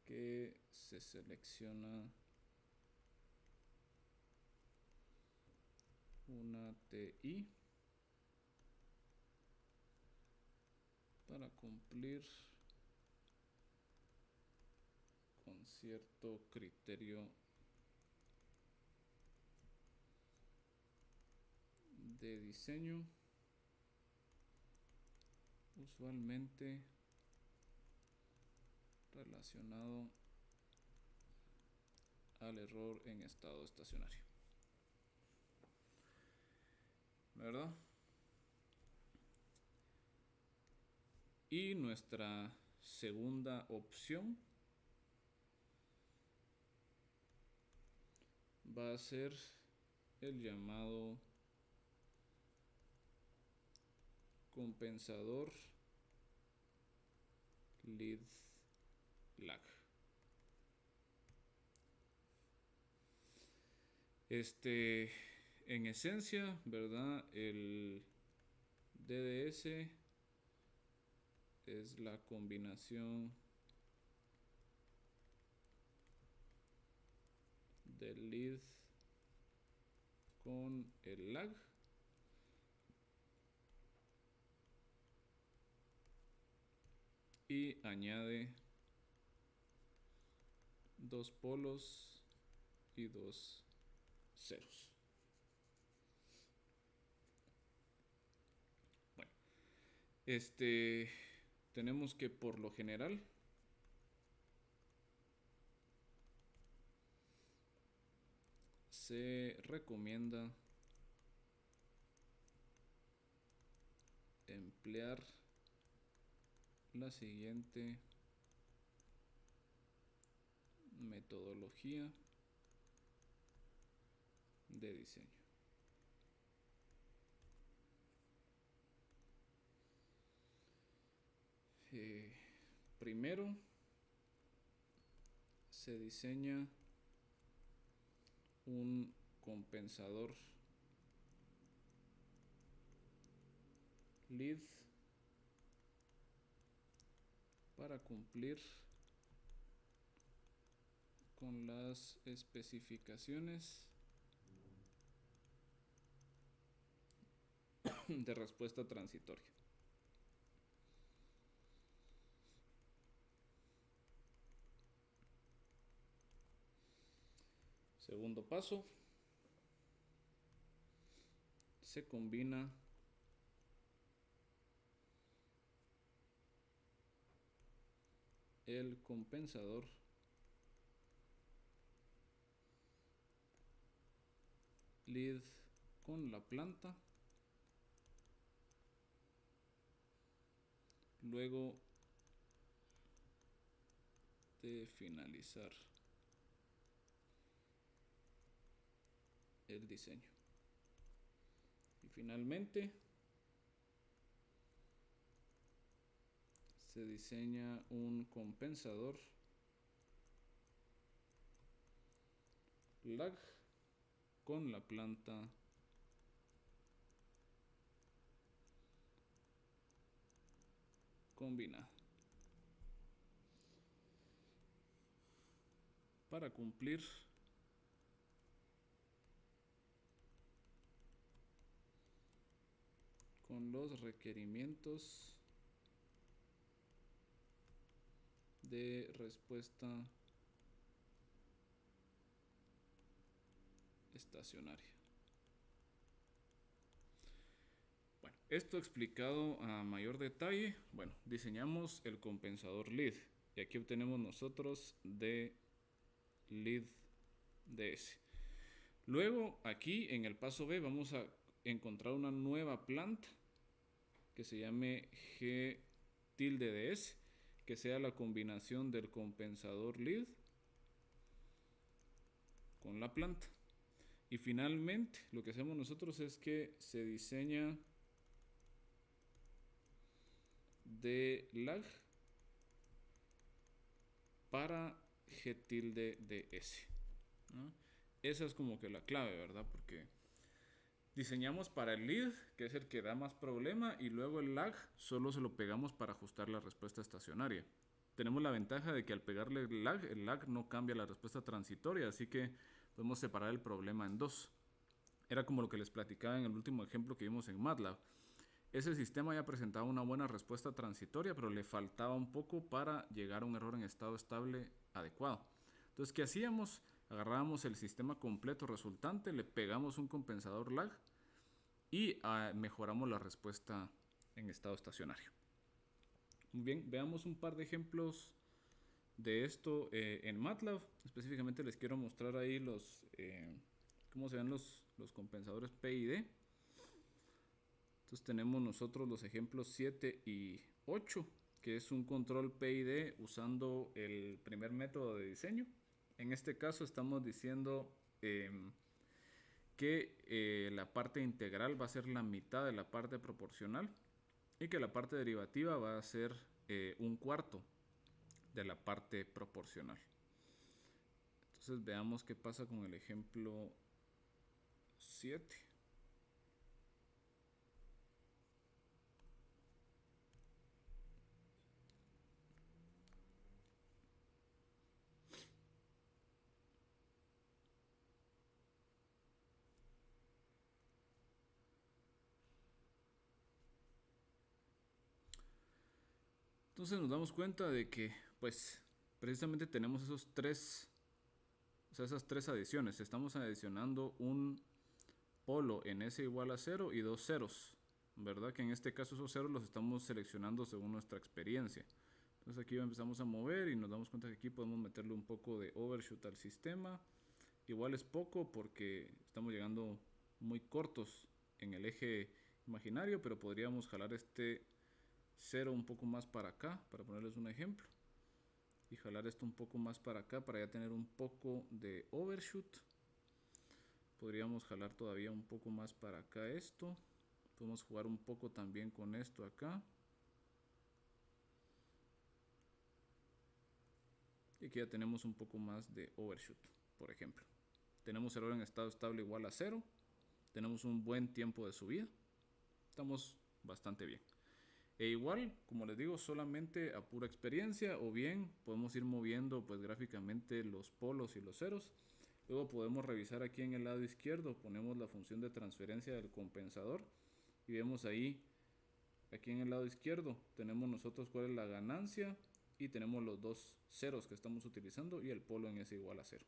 Speaker 1: que se selecciona una TI para cumplir con cierto criterio de diseño, usualmente relacionado al error en estado estacionario, ¿verdad? Y nuestra segunda opción va a ser el llamado compensador lead lag. En esencia, ¿verdad? El DDS es la combinación del lead con el lag. Y añade dos polos y dos ceros. Bueno, tenemos que por lo general se recomienda emplear la siguiente metodología de diseño. Primero se diseña un compensador lead para cumplir con las especificaciones de respuesta transitoria. Segundo paso, se combina el compensador lead con la planta, luego de finalizar el diseño. Y finalmente se diseña un compensador lag con la planta combinada. para cumplir con los requerimientos de respuesta estacionaria. Bueno, esto explicado a mayor detalle. Bueno, diseñamos el compensador lead y aquí obtenemos nosotros de lead ds. Luego aquí en el paso B vamos a encontrar una nueva planta que se llame g tilde ds, que sea la combinación del compensador lead con la planta. Y finalmente lo que hacemos nosotros es que se diseña de lag para g tilde ds, ¿no? Esa es como que la clave, ¿verdad? Porque diseñamos para el lead, que es el que da más problema, y luego el lag solo se lo pegamos para ajustar la respuesta estacionaria. Tenemos la ventaja de que al pegarle el lag no cambia la respuesta transitoria, así que podemos separar el problema en dos. Era como lo que les platicaba en el último ejemplo que vimos en MATLAB. Ese sistema ya presentaba una buena respuesta transitoria, pero le faltaba un poco para llegar a un error en estado estable adecuado. Entonces, ¿qué hacíamos? Agarrábamos el sistema completo resultante, le pegamos un compensador lag y mejoramos la respuesta en estado estacionario. Muy bien, veamos un par de ejemplos de esto en MATLAB. Específicamente les quiero mostrar ahí cómo se ven los compensadores P y D. Entonces tenemos nosotros los ejemplos 7 y 8, que es un control P y D usando el primer método de diseño. En este caso estamos diciendo que la parte integral va a ser la mitad de la parte proporcional y que la parte derivativa va a ser un cuarto de la parte proporcional. Entonces veamos qué pasa con el ejemplo 7. Entonces nos damos cuenta de que, pues, precisamente tenemos esas tres adiciones. Estamos adicionando un polo en S igual a 0 y dos ceros, ¿verdad? Que en este caso esos ceros los estamos seleccionando según nuestra experiencia. Entonces aquí empezamos a mover y nos damos cuenta que aquí podemos meterle un poco de overshoot al sistema. Igual es poco porque estamos llegando muy cortos en el eje imaginario, pero podríamos jalar este 0 un poco más para acá, para ponerles un ejemplo, y jalar esto un poco más para acá para ya tener un poco de overshoot. Podríamos jalar todavía un poco más para acá esto. Podemos jugar un poco también con esto acá. Y aquí ya tenemos un poco más de overshoot, por ejemplo. Tenemos error en estado estable igual a 0. Tenemos un buen tiempo de subida. Estamos bastante bien. E igual, como les digo, solamente a pura experiencia, o bien podemos ir moviendo pues gráficamente los polos y los ceros. Luego podemos revisar aquí en el lado izquierdo, ponemos la función de transferencia del compensador y vemos ahí, aquí en el lado izquierdo, tenemos nosotros cuál es la ganancia y tenemos los dos ceros que estamos utilizando y el polo en S igual a 0.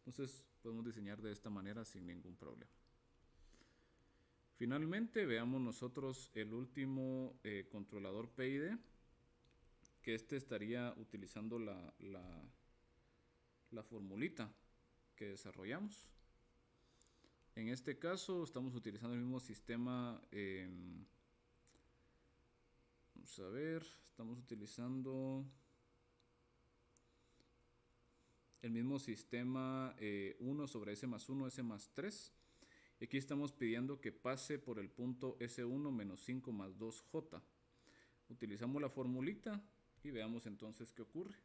Speaker 1: Entonces podemos diseñar de esta manera sin ningún problema. Finalmente veamos nosotros el último controlador PID, que estaría utilizando la formulita que desarrollamos. En este caso estamos utilizando el mismo sistema, vamos a ver, estamos utilizando el mismo sistema 1 sobre S más 1, S más 3. Y aquí estamos pidiendo que pase por el punto S1 menos 5 más 2J. Utilizamos la formulita y veamos entonces qué ocurre.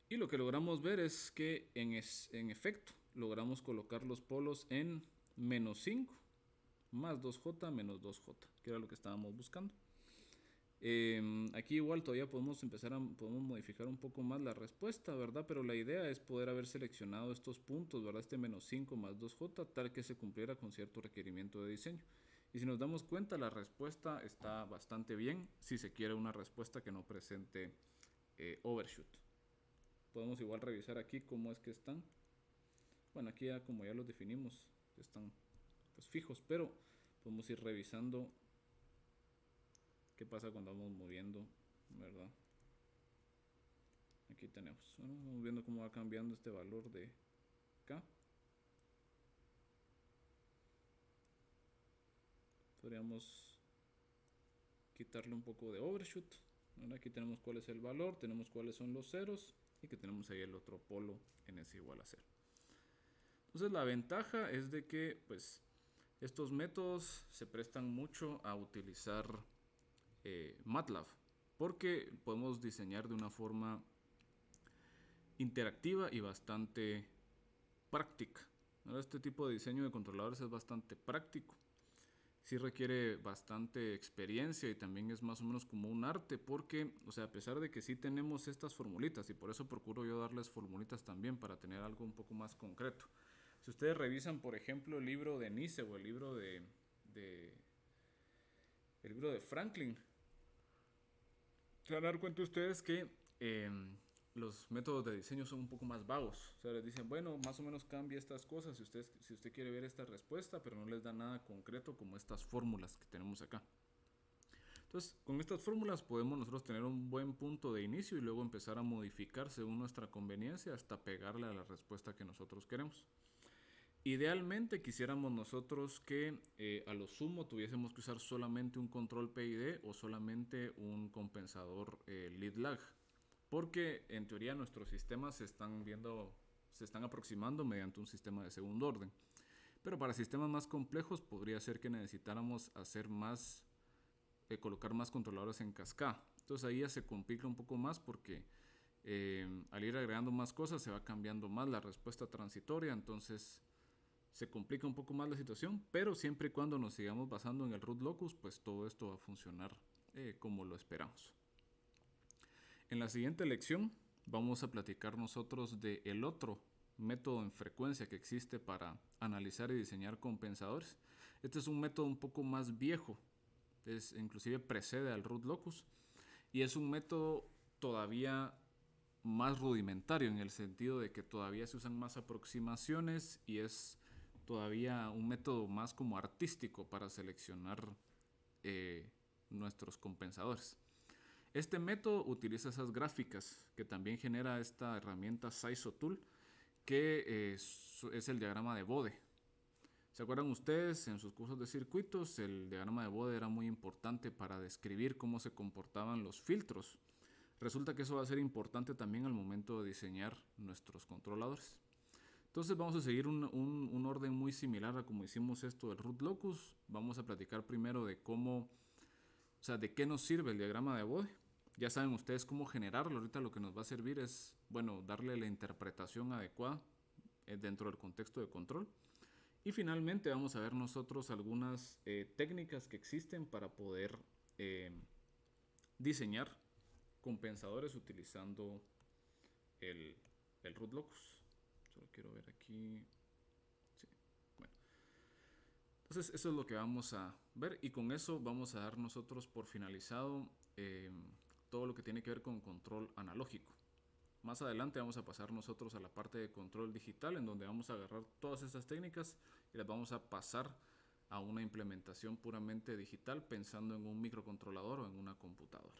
Speaker 1: Y Y lo que logramos ver es que en efecto logramos colocar los polos en menos 5 más 2J menos 2J, que era lo que estábamos buscando. Aquí igual todavía podemos modificar un poco más la respuesta, ¿verdad? Pero la idea es poder haber seleccionado estos puntos, ¿verdad? Este menos 5 más 2J, tal que se cumpliera con cierto requerimiento de diseño. Y si nos damos cuenta, la respuesta está bastante bien si se quiere una respuesta que no presente overshoot. Podemos igual revisar aquí cómo es que están. Bueno, aquí ya como ya los definimos, están pues fijos, pero podemos ir revisando qué pasa cuando vamos moviendo, ¿verdad? Aquí tenemos, bueno, vamos viendo cómo va cambiando este valor de acá. Podríamos quitarle un poco de overshoot. Ahora aquí tenemos cuál es el valor, tenemos cuáles son los ceros y que tenemos ahí el otro polo en ese igual a 0. Entonces la ventaja es de que pues estos métodos se prestan mucho a utilizar MATLAB, porque podemos diseñar de una forma interactiva y bastante práctica. Ahora, este tipo de diseño de controladores es bastante práctico. Sí requiere bastante experiencia y también es más o menos como un arte porque, o sea, a pesar de que sí tenemos estas formulitas y por eso procuro yo darles formulitas también para tener algo un poco más concreto. Si ustedes revisan, por ejemplo, el libro de Nice o el libro de Franklin, se van a dar cuenta ustedes que los métodos de diseño son un poco más vagos. O sea, les dicen, bueno, más o menos cambia estas cosas si usted quiere ver esta respuesta, pero no les da nada concreto como estas fórmulas que tenemos acá. Entonces, con estas fórmulas podemos nosotros tener un buen punto de inicio y luego empezar a modificar según nuestra conveniencia hasta pegarle a la respuesta que nosotros queremos. Idealmente quisiéramos nosotros que a lo sumo tuviésemos que usar solamente un control PID o solamente un compensador lead lag, porque en teoría nuestros sistemas se están aproximando mediante un sistema de segundo orden. Pero para sistemas más complejos podría ser que necesitáramos colocar más controladores en cascada. Entonces ahí ya se complica un poco más porque al ir agregando más cosas se va cambiando más la respuesta transitoria, entonces se complica un poco más la situación, pero siempre y cuando nos sigamos basando en el root locus, pues todo esto va a funcionar como lo esperamos. En la siguiente lección vamos a platicar nosotros de el otro método en frecuencia que existe para analizar y diseñar compensadores. Este es un método un poco más viejo, inclusive precede al root locus y es un método todavía más rudimentario en el sentido de que todavía se usan más aproximaciones y es todavía un método más como artístico para seleccionar nuestros compensadores. Este método utiliza esas gráficas que también genera esta herramienta SISO Tool, que es el diagrama de Bode. ¿Se acuerdan ustedes en sus cursos de circuitos? El diagrama de Bode era muy importante para describir cómo se comportaban los filtros. Resulta que eso va a ser importante también al momento de diseñar nuestros controladores. Entonces vamos a seguir un orden muy similar a como hicimos esto del root locus. Vamos a platicar primero de de qué nos sirve el diagrama de Bode. Ya saben ustedes cómo generarlo. Ahorita lo que nos va a servir es, bueno, darle la interpretación adecuada dentro del contexto de control. Y finalmente vamos a ver nosotros algunas técnicas que existen para poder diseñar compensadores utilizando el root locus. Solo quiero ver aquí. Sí, bueno. Entonces eso es lo que vamos a ver y con eso vamos a dar nosotros por finalizado todo lo que tiene que ver con control analógico. Más adelante vamos a pasar nosotros a la parte de control digital en donde vamos a agarrar todas estas técnicas y las vamos a pasar a una implementación puramente digital pensando en un microcontrolador o en una computadora.